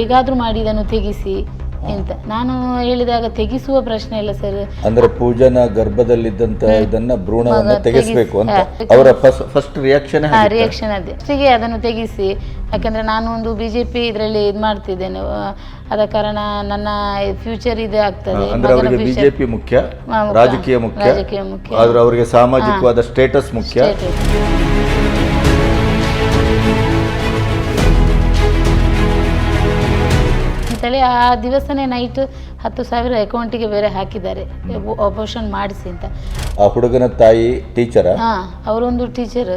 ಹೇಗಾದರೂ ಮಾಡಿ ಇದನ್ನು ತೆಗಿಸಿ ಅಂತ ನಾನು ಹೇಳಿದಾಗ ತೆಗಿಸುವ ಪ್ರಶ್ನೆ ಇಲ್ಲ ಸರ್. ಅಂದ್ರೆ ಪೂಜನ ಗರ್ಭದಲ್ಲಿದ್ದಂತ ಇದನ್ನ ಭ್ರೂಣವನ್ನು ತೆಗೆಸಬೇಕು ಅಂತ ಅವರ ಫಸ್ಟ್ ರಿಯಾಕ್ಷನ್ ಅದೇ ಫಸ್ಟಿಗೆ ಅದನ್ನು ತೆಗಿಸಿ. ಯಾಕಂದ್ರೆ ನಾನು ಒಂದು ಬಿಜೆಪಿ ಇದರಲ್ಲಿ ಇದು ಮಾಡ್ತಿದ್ದೇನೆ, ಆದ ಕಾರಣ ನನ್ನ ಫ್ಯೂಚರ್ ಇದೆ ಆಗ್ತದೆ. ಅಂದ್ರೆ ಅವರಿಗೆ ಬಿಜೆಪಿ ಮುಖ್ಯ, ರಾಜಕೀಯ ಮುಖ್ಯ, ಆದ್ರೆ ಅವರಿಗೆ ಸಾಮಾಜಿಕವಾದ ಸ್ಟೇಟಸ್ ಮುಖ್ಯ. ಅಂತೇಳಿ ಆ ದಿವಸನೇ ನೈಟ್ 10,000 ಅಕೌಂಟಿಗೆ ಬೇರೆ ಹಾಕಿದ್ದಾರೆ ಆಪರೇಷನ್ ಮಾಡಿಸಿ ಅಂತ. ಆ ಹುಡುಗನ ತಾಯಿ ಟೀಚರ್, ಅವರೊಂದು ಟೀಚರ್.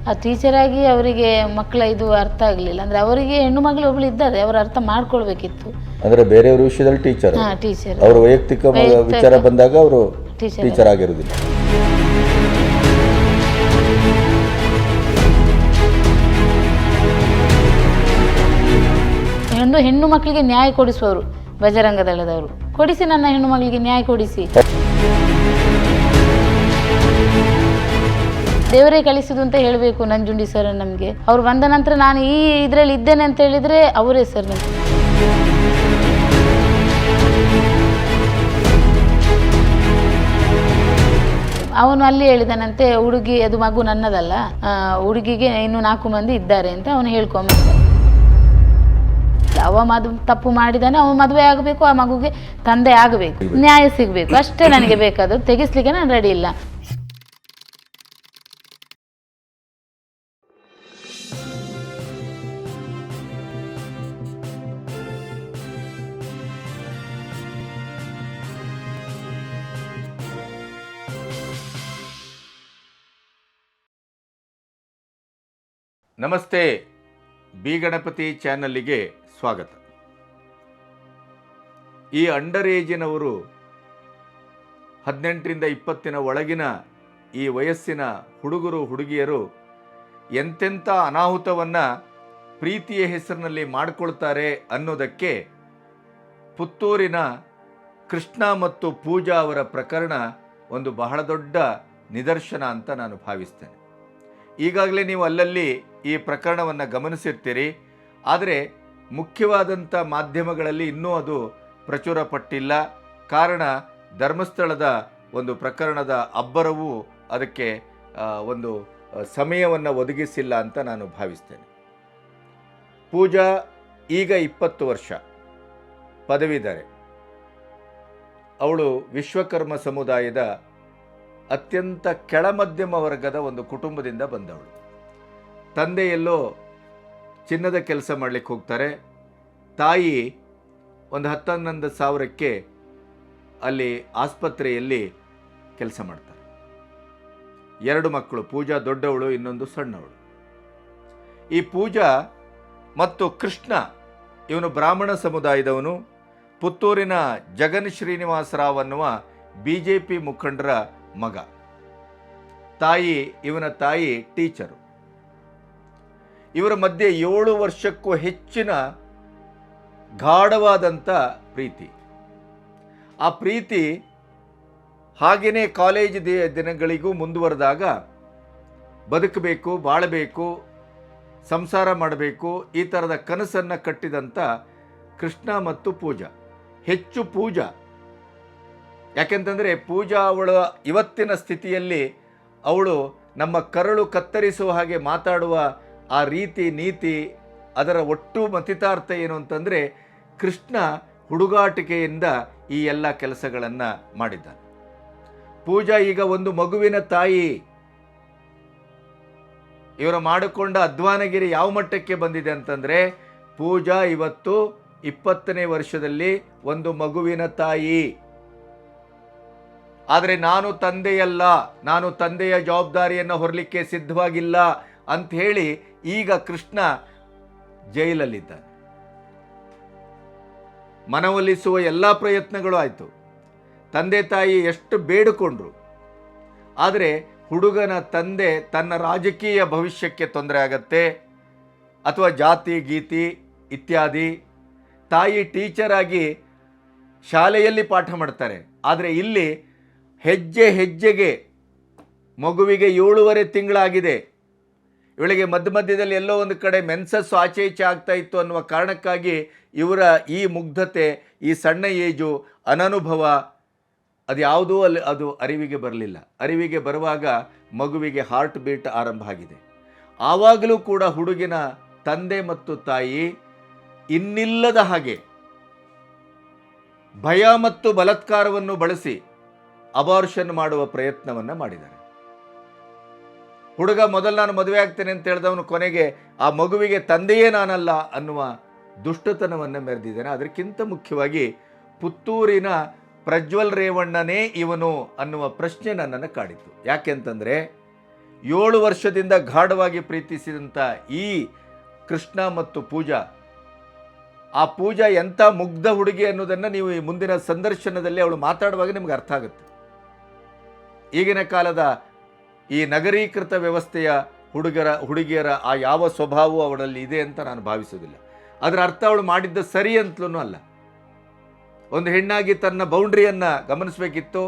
ಆ ಟೀಚರ್ ಆಗಿ ಅವರಿಗೆ ಮಕ್ಕಳ ಇದು ಅರ್ಥ ಆಗಲಿಲ್ಲ. ಅಂದ್ರೆ ಅವರಿಗೆ ಹೆಣ್ಣು ಮಗಳು ಒಬ್ಳು ಇದ್ದಾರೆ, ಅವರು ಅರ್ಥ ಮಾಡ್ಕೊಳ್ಬೇಕಿತ್ತು. ಅಂದ್ರೆ ಬೇರೆಯವ್ರ ವಿಷಯದಲ್ಲಿ ಟೀಚರ್, ಅವರ ವೈಯಕ್ತಿಕ ವಿಚಾರ ಬಂದಾಗ ಅವರು ಟೀಚರ್ ಆಗಿರುವುದಿಲ್ಲ. ಹೆಣ್ಣು ಮಕ್ಕಳಿಗೆ ನ್ಯಾಯ ಕೊಡಿಸುವವರು ಬಜರಂಗ ದಳದವರು. ಕೊಡಿಸಿ, ನನ್ನ ಹೆಣ್ಣು ಮಕ್ಕಳಿಗೆ ನ್ಯಾಯ ಕೊಡಿಸಿ. ದೇವರೇ ಕಳಿಸಿದ್ದು ಅಂತ ಹೇಳಬೇಕು ನಂಜುಂಡಿ ಸರ್ ನಮಗೆ. ಅವ್ರು ಬಂದ ನಂತರ ನಾನು ಈ ಇದರಲ್ಲಿ ಇದ್ದೇನೆ ಅಂತ ಹೇಳಿದ್ರೆ ಅವರೇ ಸರ್. ಅವನು ಅಲ್ಲಿ ಹೇಳಿದಾನಂತೆ, ಹುಡುಗಿ ಅದು ಮಗು ನನ್ನದಲ್ಲ, ಹುಡುಗಿಗೆ ಇನ್ನು 4 ಮಂದಿ ಇದ್ದಾರೆ ಅಂತ ಅವನು ಹೇಳ್ಕೊಂಬ. ಅವ ತಪ್ಪು ಮಾಡಿದಾನೆ, ಅವ ಮದುವೆ ಆಗಬೇಕು, ಆ ಮಗುಗೆ ತಂದೆ ಆಗಬೇಕು, ನ್ಯಾಯ ಸಿಗಬೇಕು, ಅಷ್ಟೇ ನನಗೆ ಬೇಕಾದ್ರು. ತೆಗಿಸ್ಲಿಕ್ಕೆ ನಾನು ರೆಡಿ ಇಲ್ಲ. ನಮಸ್ತೆ, ಬಿ ಗಣಪತಿ ಚಾನಲ್ಲಿಗೆ ಸ್ವಾಗತ. ಈ ಅಂಡರ್ ಏಜಿನವರು 18ರಿಂದ 20 ಒಳಗಿನ ಈ ವಯಸ್ಸಿನ ಹುಡುಗರು ಹುಡುಗಿಯರು ಎಂತೆಂಥ ಅನಾಹುತವನ್ನು ಪ್ರೀತಿಯ ಹೆಸರಿನಲ್ಲಿ ಮಾಡಿಕೊಳ್ತಾರೆ ಅನ್ನೋದಕ್ಕೆ ಪುತ್ತೂರಿನ ಕೃಷ್ಣ ಮತ್ತು ಪೂಜಾ ಅವರ ಪ್ರಕರಣ ಒಂದು ಬಹಳ ದೊಡ್ಡ ನಿದರ್ಶನ ಅಂತ ನಾನು ಭಾವಿಸ್ತೇನೆ. ಈಗಾಗಲೇ ನೀವು ಅಲ್ಲಲ್ಲಿ ಈ ಪ್ರಕರಣವನ್ನು ಗಮನಿಸಿರ್ತೀರಿ, ಆದರೆ ಮುಖ್ಯವಾದಂಥ ಮಾಧ್ಯಮಗಳಲ್ಲಿ ಇನ್ನೂ ಅದು ಪ್ರಚುರಪಟ್ಟಿಲ್ಲ. ಕಾರಣ ಧರ್ಮಸ್ಥಳದ ಒಂದು ಪ್ರಕರಣದ ಅಬ್ಬರವು ಅದಕ್ಕೆ ಒಂದು ಸಮಯವನ್ನು ಒದಗಿಸಿಲ್ಲ ಅಂತ ನಾನು ಭಾವಿಸ್ತೇನೆ. ಪೂಜಾ ಈಗ 20 ವರ್ಷ, ಪದವೀಧರೆ. ಅವಳು ವಿಶ್ವಕರ್ಮ ಸಮುದಾಯದ ಅತ್ಯಂತ ಕೆಳಮಧ್ಯಮ ವರ್ಗದ ಒಂದು ಕುಟುಂಬದಿಂದ ಬಂದವಳು. ತಂದೆಯಲ್ಲೋ ಚಿನ್ನದ ಕೆಲಸ ಮಾಡಲಿಕ್ಕೆ ಹೋಗ್ತಾರೆ, ತಾಯಿ ಒಂದು 10-11,000ಕ್ಕೆ ಅಲ್ಲಿ ಆಸ್ಪತ್ರೆಯಲ್ಲಿ ಕೆಲಸ ಮಾಡ್ತಾರೆ. 2 ಮಕ್ಕಳು, ಪೂಜಾ ದೊಡ್ಡವಳು, ಇನ್ನೊಂದು ಸಣ್ಣವಳು. ಈ ಪೂಜಾ ಮತ್ತು ಕೃಷ್ಣ ಇವನು ಬ್ರಾಹ್ಮಣ ಸಮುದಾಯದವನು, ಪುತ್ತೂರಿನ ಜಗನ್ ಶ್ರೀನಿವಾಸ ರಾವ್ ಅನ್ನುವ ಬಿಜೆಪಿ ಮುಖಂಡರ ಮಗ. ಇವನ ತಾಯಿ ಟೀಚರು. ಇವರ ಮಧ್ಯೆ 7 ವರ್ಷಕ್ಕೂ ಹೆಚ್ಚಿನ ಗಾಢವಾದಂಥ ಪ್ರೀತಿ. ಆ ಪ್ರೀತಿ ಹಾಗೆಯೇ ಕಾಲೇಜ್ ದಿನಗಳಿಗೂ ಮುಂದುವರೆದಾಗ ಬದುಕಬೇಕು, ಬಾಳಬೇಕು, ಸಂಸಾರ ಮಾಡಬೇಕು, ಈ ಥರದ ಕನಸನ್ನು ಕಟ್ಟಿದಂಥ ಕೃಷ್ಣ ಮತ್ತು ಪೂಜಾ. ಹೆಚ್ಚು ಪೂಜಾ, ಯಾಕೆಂತಂದರೆ ಪೂಜಾ ಅವಳ ಇವತ್ತಿನ ಸ್ಥಿತಿಯಲ್ಲಿ ಅವಳು ನಮ್ಮ ಕರಳು ಕತ್ತರಿಸುವ ಹಾಗೆ ಮಾತಾಡುವ ಆ ರೀತಿ ನೀತಿ, ಅದರ ಒಟ್ಟು ಮತಿತಾರ್ಥ ಏನು ಅಂತಂದರೆ ಕೃಷ್ಣ ಹುಡುಗಾಟಿಕೆಯಿಂದ ಈ ಎಲ್ಲ ಕೆಲಸಗಳನ್ನು ಮಾಡಿದ್ದಾನೆ. ಪೂಜಾ ಈಗ ಒಂದು ಮಗುವಿನ ತಾಯಿ. ಇವರು ಮಾಡಿಕೊಂಡ ಅಧ್ವಾನಗಿರಿ ಯಾವ ಮಟ್ಟಕ್ಕೆ ಬಂದಿದೆ ಅಂತಂದರೆ ಪೂಜಾ ಇವತ್ತು 20ನೇ ವರ್ಷದಲ್ಲಿ ಒಂದು ಮಗುವಿನ ತಾಯಿ. ಆದರೆ ನಾನು ತಂದೆಯಲ್ಲ, ನಾನು ತಂದೆಯ ಜವಾಬ್ದಾರಿಯನ್ನು ಹೊರಲಿಕ್ಕೆ ಸಿದ್ಧವಾಗಿಲ್ಲ ಅಂತ ಹೇಳಿ ಈಗ ಕೃಷ್ಣ ಜೈಲಲ್ಲಿದ್ದಾನೆ. ಮನವೊಲಿಸುವ ಎಲ್ಲ ಪ್ರಯತ್ನಗಳು ಆಯಿತು, ತಂದೆ ತಾಯಿ ಎಷ್ಟು ಬೇಡಿಕೊಂಡ್ರು. ಆದರೆ ಹುಡುಗನ ತಂದೆ ತನ್ನ ರಾಜಕೀಯ ಭವಿಷ್ಯಕ್ಕೆ ತೊಂದರೆ ಆಗತ್ತೆ ಅಥವಾ ಜಾತಿ ಗೀತಿ ಇತ್ಯಾದಿ. ತಾಯಿ ಟೀಚರ್ ಆಗಿ ಶಾಲೆಯಲ್ಲಿ ಪಾಠ ಮಾಡ್ತಾರೆ, ಆದರೆ ಇಲ್ಲಿ ಹೆಜ್ಜೆ ಹೆಜ್ಜೆಗೆ ಮಗುವಿಗೆ 7.5 ತಿಂಗಳಾಗಿದೆ. ಇವಳಿಗೆ ಮಧ್ಯದಲ್ಲಿ ಎಲ್ಲೋ ಒಂದು ಕಡೆ ಮೆನ್ಸಸ್ಸು ಆಚೆ ಈಚೆ ಆಗ್ತಾ ಇತ್ತು ಅನ್ನುವ ಕಾರಣಕ್ಕಾಗಿ ಇವರ ಈ ಮುಗ್ಧತೆ, ಈ ಸಣ್ಣ ಏಜು, ಅನನುಭವ ಅದು ಯಾವುದೂ ಅದು ಅರಿವಿಗೆ ಬರಲಿಲ್ಲ. ಅರಿವಿಗೆ ಬರುವಾಗ ಮಗುವಿಗೆ ಹಾರ್ಟ್ ಬೀಟ್ ಆರಂಭ ಆಗಿದೆ. ಆವಾಗಲೂ ಕೂಡ ಹುಡುಗಿನ ತಂದೆ ಮತ್ತು ತಾಯಿ ಇನ್ನಿಲ್ಲದ ಹಾಗೆ ಭಯ ಮತ್ತು ಬಲಾತ್ಕಾರವನ್ನು ಬಳಸಿ ಅಬಾರ್ಷನ್ ಮಾಡುವ ಪ್ರಯತ್ನವನ್ನು ಮಾಡಿದ್ದಾರೆ. ಹುಡುಗ ಮೊದಲು ನಾನು ಮದುವೆ ಆಗ್ತೇನೆ ಅಂತ ಹೇಳಿದವನು ಕೊನೆಗೆ ಆ ಮಗುವಿಗೆ ತಂದೆಯೇ ನಾನಲ್ಲ ಅನ್ನುವ ದುಷ್ಟತನವನ್ನು ಮೆರೆದಿದ್ದಾನೆ. ಅದಕ್ಕಿಂತ ಮುಖ್ಯವಾಗಿ ಪುತ್ತೂರಿನ ಪ್ರಜ್ವಲ್ ರೇವಣ್ಣನೇ ಇವನು ಅನ್ನುವ ಪ್ರಶ್ನೆ ನನ್ನನ್ನು ಕಾಡಿತು. ಯಾಕೆಂತಂದರೆ 7 ವರ್ಷದಿಂದ ಗಾಢವಾಗಿ ಪ್ರೀತಿಸಿದಂಥ ಈ ಕೃಷ್ಣ ಮತ್ತು ಪೂಜಾ, ಆ ಪೂಜಾ ಎಂಥ ಮುಗ್ಧ ಹುಡುಗಿ ಅನ್ನೋದನ್ನು ನೀವು ಈ ಮುಂದಿನ ಸಂದರ್ಶನದಲ್ಲಿ ಅವಳು ಮಾತಾಡುವಾಗ ನಿಮ್ಗೆ ಅರ್ಥ ಆಗುತ್ತೆ. ಈಗಿನ ಕಾಲದ ಈ ನಗರೀಕೃತ ವ್ಯವಸ್ಥೆಯ ಹುಡುಗಿಯರ ಆ ಯಾವ ಸ್ವಭಾವವು ಅವಳಲ್ಲಿ ಇದೆ ಅಂತ ನಾನು ಭಾವಿಸೋದಿಲ್ಲ. ಅದರ ಅರ್ಥ ಅವಳು ಮಾಡಿದ್ದ ಸರಿ ಅಂತಲೂ ಅಲ್ಲ. ಒಂದು ಹೆಣ್ಣಾಗಿ ತನ್ನ ಬೌಂಡ್ರಿಯನ್ನು ಗಮನಿಸಬೇಕಿತ್ತು.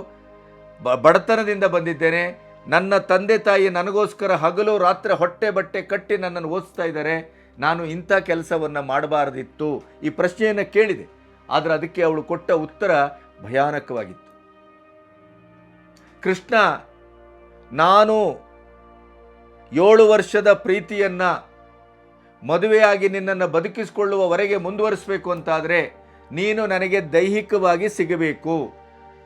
ಬಡತನದಿಂದ ಬಂದಿದ್ದೇನೆ, ನನ್ನ ತಂದೆ ತಾಯಿ ನನಗೋಸ್ಕರ ಹಗಲು ರಾತ್ರಿ ಹೊಟ್ಟೆ ಬಟ್ಟೆ ಕಟ್ಟಿ ನನ್ನನ್ನು ಓದಿಸ್ತಾ ಇದ್ದಾರೆ, ನಾನು ಇಂಥ ಕೆಲಸವನ್ನು ಮಾಡಬಾರ್ದಿತ್ತು, ಈ ಪ್ರಶ್ನೆಯನ್ನು ಕೇಳಿದೆ. ಆದರೆ ಅದಕ್ಕೆ ಅವಳು ಕೊಟ್ಟ ಉತ್ತರ ಭಯಾನಕವಾಗಿತ್ತು. ಕೃಷ್ಣ, ನಾನು 7 ವರ್ಷದ ಪ್ರೀತಿಯನ್ನು ಮದುವೆಯಾಗಿ ನಿನ್ನನ್ನು ಬದುಕಿಸಿಕೊಳ್ಳುವವರೆಗೆ ಮುಂದುವರಿಸಬೇಕು ಅಂತಾದರೆ ನೀನು ನನಗೆ ದೈಹಿಕವಾಗಿ ಸಿಗಬೇಕು,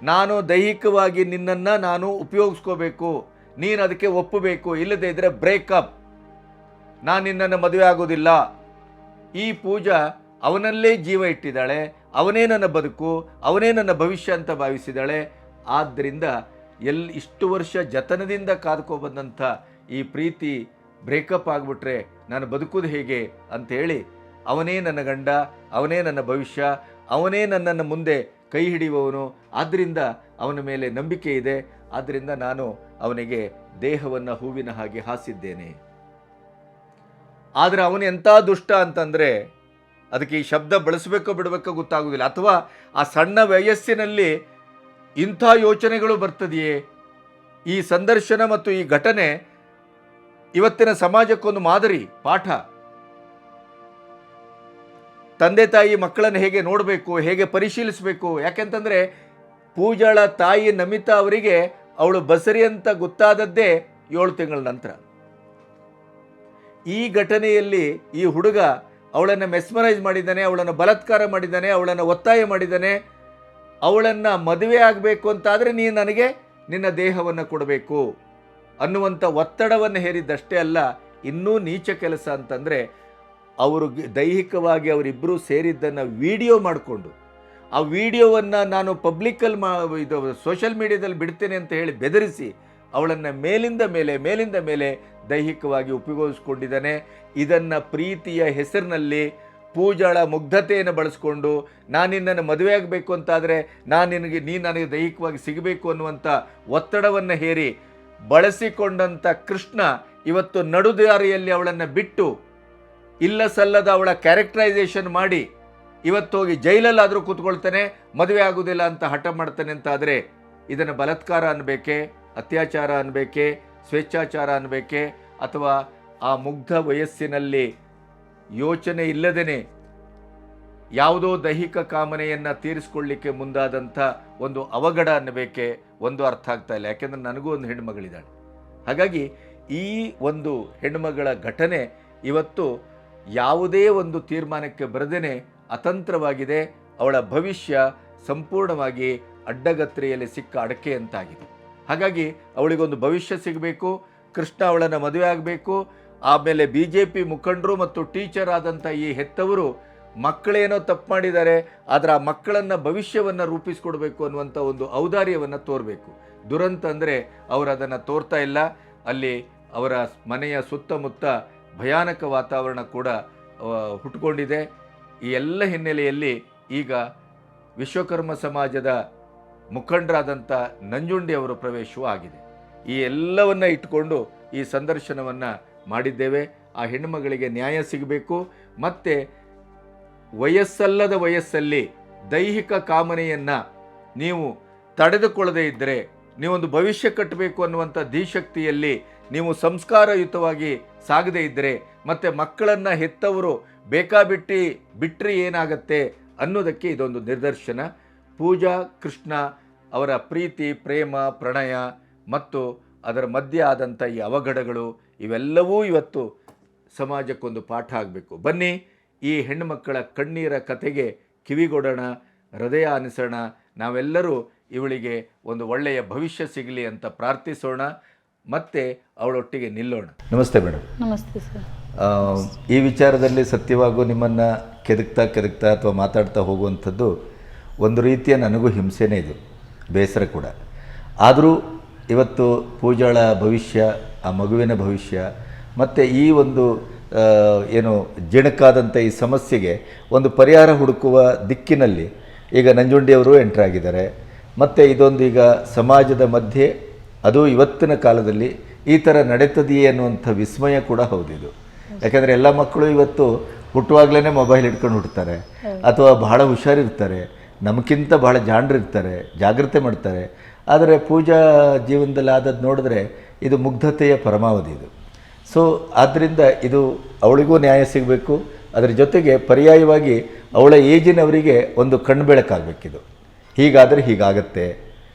ನಾನು ದೈಹಿಕವಾಗಿ ನಿನ್ನನ್ನು ನಾನು ಉಪಯೋಗಿಸ್ಕೋಬೇಕು, ನೀನು ಅದಕ್ಕೆ ಒಪ್ಪಬೇಕು, ಇಲ್ಲದೇ ಇದ್ದರೆ ಬ್ರೇಕಪ್, ನಾನು ನಿನ್ನನ್ನು ಮದುವೆ ಆಗೋದಿಲ್ಲ. ಈ ಪೂಜಾ ಅವನಲ್ಲೇ ಜೀವ ಇಟ್ಟಿದ್ದಾಳೆ, ಅವನೇ ನನ್ನ ಬದುಕು, ಅವನೇ ನನ್ನ ಭವಿಷ್ಯ ಅಂತ ಭಾವಿಸಿದ್ದಾಳೆ. ಆದ್ದರಿಂದ ಇಷ್ಟು ವರ್ಷ ಜತನದಿಂದ ಕಾದ್ಕೊಬಂದಂಥ ಈ ಪ್ರೀತಿ ಬ್ರೇಕಪ್ ಆಗಿಬಿಟ್ರೆ ನಾನು ಬದುಕೋದು ಹೇಗೆ ಅಂಥೇಳಿ ಅವನೇ ನನ್ನ ಗಂಡ, ಅವನೇ ನನ್ನ ಭವಿಷ್ಯ, ಅವನೇ ನನ್ನನ್ನು ಮುಂದೆ ಕೈ ಹಿಡಿಯುವವನು, ಆದ್ದರಿಂದ ಅವನ ಮೇಲೆ ನಂಬಿಕೆ ಇದೆ, ಆದ್ದರಿಂದ ನಾನು ಅವನಿಗೆ ದೇಹವನ್ನು ಹೂವಿನ ಹಾಗೆ ಹಾಸಿದ್ದೇನೆ. ಆದರೆ ಅವನು ಎಂಥ ದುಷ್ಟ ಅಂತಂದರೆ ಅದಕ್ಕೆ ಈ ಶಬ್ದ ಬಳಸಬೇಕೋ ಬಿಡಬೇಕೋ ಗೊತ್ತಾಗೋದಿಲ್ಲ. ಅಥವಾ ಆ ಸಣ್ಣ ವಯಸ್ಸಿನಲ್ಲಿ ಇಂಥ ಯೋಚನೆಗಳು ಬರ್ತದೆಯೇ? ಈ ಸಂದರ್ಶನ ಮತ್ತು ಈ ಘಟನೆ ಇವತ್ತಿನ ಸಮಾಜಕ್ಕೊಂದು ಮಾದರಿ ಪಾಠ. ತಂದೆ ತಾಯಿ ಮಕ್ಕಳನ್ನು ಹೇಗೆ ನೋಡಬೇಕು, ಹೇಗೆ ಪರಿಶೀಲಿಸಬೇಕು. ಯಾಕೆಂತಂದರೆ ಪೂಜಾಳ ತಾಯಿ ನಮಿತಾ ಅವರಿಗೆ ಅವಳು ಬಸರಿ ಅಂತ ಗೊತ್ತಾದದ್ದೇ 7 ತಿಂಗಳ ನಂತರ. ಈ ಘಟನೆಯಲ್ಲಿ ಈ ಹುಡುಗ ಅವಳನ್ನು ಮೆಸ್ಮರೈಸ್ ಮಾಡಿದ್ದಾನೆ, ಅವಳನ್ನು ಬಲಾತ್ಕಾರ ಮಾಡಿದ್ದಾನೆ, ಅವಳನ್ನು ಒತ್ತಾಯ ಮಾಡಿದ್ದಾನೆ. ಅವಳನ್ನು ಮದುವೆ ಆಗಬೇಕು ಅಂತಾದರೆ ನೀನು ನನಗೆ ನಿನ್ನ ದೇಹವನ್ನು ಕೊಡಬೇಕು ಅನ್ನುವಂಥ ಒತ್ತಡವನ್ನು ಹೇರಿದ್ದಷ್ಟೇ ಅಲ್ಲ, ಇನ್ನೂ ನೀಚ ಕೆಲಸ ಅಂತಂದರೆ ಅವರು ದೈಹಿಕವಾಗಿ ಅವರಿಬ್ಬರೂ ಸೇರಿದ್ದನ್ನು ವಿಡಿಯೋ ಮಾಡಿಕೊಂಡು ಆ ವಿಡಿಯೋವನ್ನು ನಾನು ಇದು ಸೋಷಿಯಲ್ ಮೀಡಿಯಾದಲ್ಲಿ ಬಿಡ್ತೇನೆ ಅಂತ ಹೇಳಿ ಬೆದರಿಸಿ ಅವಳನ್ನು ಮೇಲಿಂದ ಮೇಲೆ ದೈಹಿಕವಾಗಿ ಉಪಯೋಗಿಸ್ಕೊಂಡಿದ್ದಾನೆ. ಇದನ್ನು ಪ್ರೀತಿಯ ಹೆಸರಿನಲ್ಲಿ ಪೂಜಾಳ ಮುಗ್ಧತೆಯನ್ನು ಬಳಸ್ಕೊಂಡು ನಾನು ನಿನ್ನನ್ನು ಮದುವೆ ಆಗಬೇಕು ಅಂತಾದರೆ ನೀನು ನನಗೆ ದೈಹಿಕವಾಗಿ ಸಿಗಬೇಕು ಅನ್ನುವಂಥ ಒತ್ತಡವನ್ನು ಹೇರಿ ಬಳಸಿಕೊಂಡಂಥ ಕೃಷ್ಣ ಇವತ್ತು ನಡುದಾರಿಯಲ್ಲಿ ಅವಳನ್ನು ಬಿಟ್ಟು ಇಲ್ಲ ಸಲ್ಲದ ಅವಳ ಕ್ಯಾರೆಕ್ಟರೈಸೇಷನ್ ಮಾಡಿ ಇವತ್ತು ಹೋಗಿ ಜೈಲಲ್ಲಾದರೂ ಕೂತ್ಕೊಳ್ತಾನೆ, ಮದುವೆ ಆಗೋದಿಲ್ಲ ಅಂತ ಹಠ ಮಾಡ್ತಾನೆ ಅಂತಾದರೆ ಇದನ್ನು ಬಲಾತ್ಕಾರ ಅನ್ನಬೇಕೆ, ಅತ್ಯಾಚಾರ ಅನ್ನಬೇಕೆ, ಸ್ವೇಚ್ಛಾಚಾರ ಅನ್ನಬೇಕೆ, ಅಥವಾ ಆ ಮುಗ್ಧ ವಯಸ್ಸಿನಲ್ಲಿ ಯೋಚನೆ ಇಲ್ಲದೇ ಯಾವುದೋ ದೈಹಿಕ ಕಾಮನೆಯನ್ನು ತೀರಿಸ್ಕೊಳ್ಳಿಕ್ಕೆ ಮುಂದಾದಂಥ ಒಂದು ಅವಘಡ ಅನ್ನಬೇಕೆ, ಒಂದು ಅರ್ಥ ಆಗ್ತಾ ಇಲ್ಲ. ಯಾಕೆಂದರೆ ನನಗೂ ಒಂದು ಹೆಣ್ಣುಮಗಳಿದ್ದಾಳೆ. ಹಾಗಾಗಿ ಈ ಒಂದು ಹೆಣ್ಣುಮಗಳ ಘಟನೆ ಇವತ್ತು ಯಾವುದೇ ಒಂದು ತೀರ್ಮಾನಕ್ಕೆ ಬರದೇನೆ ಅತಂತ್ರವಾಗಿದೆ. ಅವಳ ಭವಿಷ್ಯ ಸಂಪೂರ್ಣವಾಗಿ ಅಡ್ಡಗತ್ರೆಯಲ್ಲಿ ಸಿಕ್ಕ ಅಡಕೆ ಅಂತಾಗಿದೆ. ಹಾಗಾಗಿ ಅವಳಿಗೊಂದು ಭವಿಷ್ಯ ಸಿಗಬೇಕು, ಕೃಷ್ಣ ಅವಳನ್ನು ಮದುವೆ ಆಗಬೇಕು. ಆಮೇಲೆ BJP ಮುಖಂಡರು ಮತ್ತು ಟೀಚರ್ ಆದಂಥ ಈ ಹೆತ್ತವರು ಮಕ್ಕಳೇನೋ ತಪ್ಪು ಮಾಡಿದ್ದಾರೆ, ಆದರೆ ಆ ಮಕ್ಕಳನ್ನು ಭವಿಷ್ಯವನ್ನು ರೂಪಿಸಿಕೊಡ್ಬೇಕು ಅನ್ನುವಂಥ ಒಂದು ಔದಾರ್ಯವನ್ನು ತೋರಬೇಕು. ದುರಂತ ಅಂದರೆ ಅವರು ಅದನ್ನು ತೋರ್ತಾ ಇಲ್ಲ. ಅಲ್ಲಿ ಅವರ ಮನೆಯ ಸುತ್ತಮುತ್ತ ಭಯಾನಕ ವಾತಾವರಣ ಕೂಡ ಹುಟ್ಟುಕೊಂಡಿದೆ. ಈ ಎಲ್ಲ ಹಿನ್ನೆಲೆಯಲ್ಲಿ ಈಗ ವಿಶ್ವಕರ್ಮ ಸಮಾಜದ ಮುಖಂಡರಾದಂಥ ನಂಜುಂಡಿ ಅವರ ಪ್ರವೇಶವೂ ಆಗಿದೆ. ಈ ಎಲ್ಲವನ್ನು ಇಟ್ಕೊಂಡು ಈ ಸಂದರ್ಶನವನ್ನು ಮಾಡಿದ್ದೇವೆ. ಆ ಹೆಣ್ಣುಮಗಳಿಗೆ ನ್ಯಾಯ ಸಿಗಬೇಕು. ಮತ್ತು ವಯಸ್ಸಲ್ಲದ ವಯಸ್ಸಲ್ಲಿ ದೈಹಿಕ ಕಾಮನೆಯನ್ನು ನೀವು ತಡೆದುಕೊಳ್ಳದೇ ಇದ್ದರೆ, ನೀವೊಂದು ಭವಿಷ್ಯ ಕಟ್ಟಬೇಕು ಅನ್ನುವಂಥ ಧೀಶಕ್ತಿಯಲ್ಲಿ ನೀವು ಸಂಸ್ಕಾರಯುತವಾಗಿ ಸಾಗದೇ ಇದ್ದರೆ ಮತ್ತು ಮಕ್ಕಳನ್ನು ಹೆತ್ತವರು ಬೇಕಾಬಿಟ್ಟಿ ಬಿಟ್ಟರೆ ಏನಾಗತ್ತೆ ಅನ್ನೋದಕ್ಕೆ ಇದೊಂದು ನಿದರ್ಶನ. ಪೂಜಾ ಕೃಷ್ಣ ಅವರ ಪ್ರೀತಿ, ಪ್ರೇಮ, ಪ್ರಣಯ ಮತ್ತು ಅದರ ಮಧ್ಯೆ ಆದಂಥ ಈ ಅವಘಡಗಳು ಇವೆಲ್ಲವೂ ಇವತ್ತು ಸಮಾಜಕ್ಕೊಂದು ಪಾಠ ಆಗಬೇಕು. ಬನ್ನಿ, ಈ ಹೆಣ್ಣುಮಕ್ಕಳ ಕಣ್ಣೀರ ಕತೆಗೆ ಕಿವಿಗೊಡೋಣ, ಹೃದಯ ಆನಿಸೋಣ. ನಾವೆಲ್ಲರೂ ಇವಳಿಗೆ ಒಂದು ಒಳ್ಳೆಯ ಭವಿಷ್ಯ ಸಿಗಲಿ ಅಂತ ಪ್ರಾರ್ಥಿಸೋಣ, ಮತ್ತೆ ಅವಳೊಟ್ಟಿಗೆ ನಿಲ್ಲೋಣ. ನಮಸ್ತೆ ಮೇಡಮ್. ನಮಸ್ತೆ ಸರ್. ಈ ವಿಚಾರದಲ್ಲಿ ಸತ್ಯವಾಗೂ ನಿಮ್ಮನ್ನು ಕೆದಕ್ತಾ ಅಥವಾ ಮಾತಾಡ್ತಾ ಹೋಗುವಂಥದ್ದು ಒಂದು ರೀತಿಯ ನನಗೂ ಹಿಂಸೆನೇ, ಇದು ಬೇಸರ ಕೂಡ. ಆದರೂ ಇವತ್ತು ಪೂಜಾಳ ಭವಿಷ್ಯ, ಆ ಮಗುವಿನ ಭವಿಷ್ಯ ಮತ್ತು ಈ ಒಂದು ಏನು ಜಿಣಕಾದಂಥ ಈ ಸಮಸ್ಯೆಗೆ ಒಂದು ಪರಿಹಾರ ಹುಡುಕುವ ದಿಕ್ಕಿನಲ್ಲಿ ಈಗ ನಂಜುಂಡಿಯವರು ಎಂಟ್ರಾಗಿದ್ದಾರೆ. ಮತ್ತು ಇದೊಂದು ಈಗ ಸಮಾಜದ ಮಧ್ಯೆ, ಅದು ಇವತ್ತಿನ ಕಾಲದಲ್ಲಿ ಈ ಥರ ನಡೀತದೆಯೇ ಅನ್ನುವಂಥ ವಿಸ್ಮಯ ಕೂಡ ಹೌದಿದು. ಯಾಕಂದರೆ ಎಲ್ಲ ಮಕ್ಕಳು ಇವತ್ತು ಹುಟ್ಟುವಾಗಲೇ ಮೊಬೈಲ್ ಹಿಡ್ಕೊಂಡು ಹುಟ್ಟುತ್ತಾರೆ, ಅಥವಾ ಬಹಳ ಹುಷಾರಿರ್ತಾರೆ, ನಮಗಿಂತ ಬಹಳ ಜಾಣರಿರ್ತಾರೆ, ಜಾಗ್ರತೆ ಮಾಡ್ತಾರೆ. ಆದರೆ ಪೂಜಾ ಜೀವನದಲ್ಲಿ ಆದದ್ದು ನೋಡಿದ್ರೆ ಇದು ಮುಗ್ಧತೆಯ ಪರಮಾವಧಿ ಇದು. ಸೊ ಆದ್ದರಿಂದ ಇದು ಅವಳಿಗೂ ನ್ಯಾಯ ಸಿಗಬೇಕು. ಅದರ ಜೊತೆಗೆ ಪರ್ಯಾಯವಾಗಿ ಅವಳ ಏಜಿನವರಿಗೆ ಒಂದು ಕಣ್ಣುಬೆಳಕಾಗಬೇಕಿದು. ಹೀಗಾದರೆ ಹೀಗಾಗತ್ತೆ,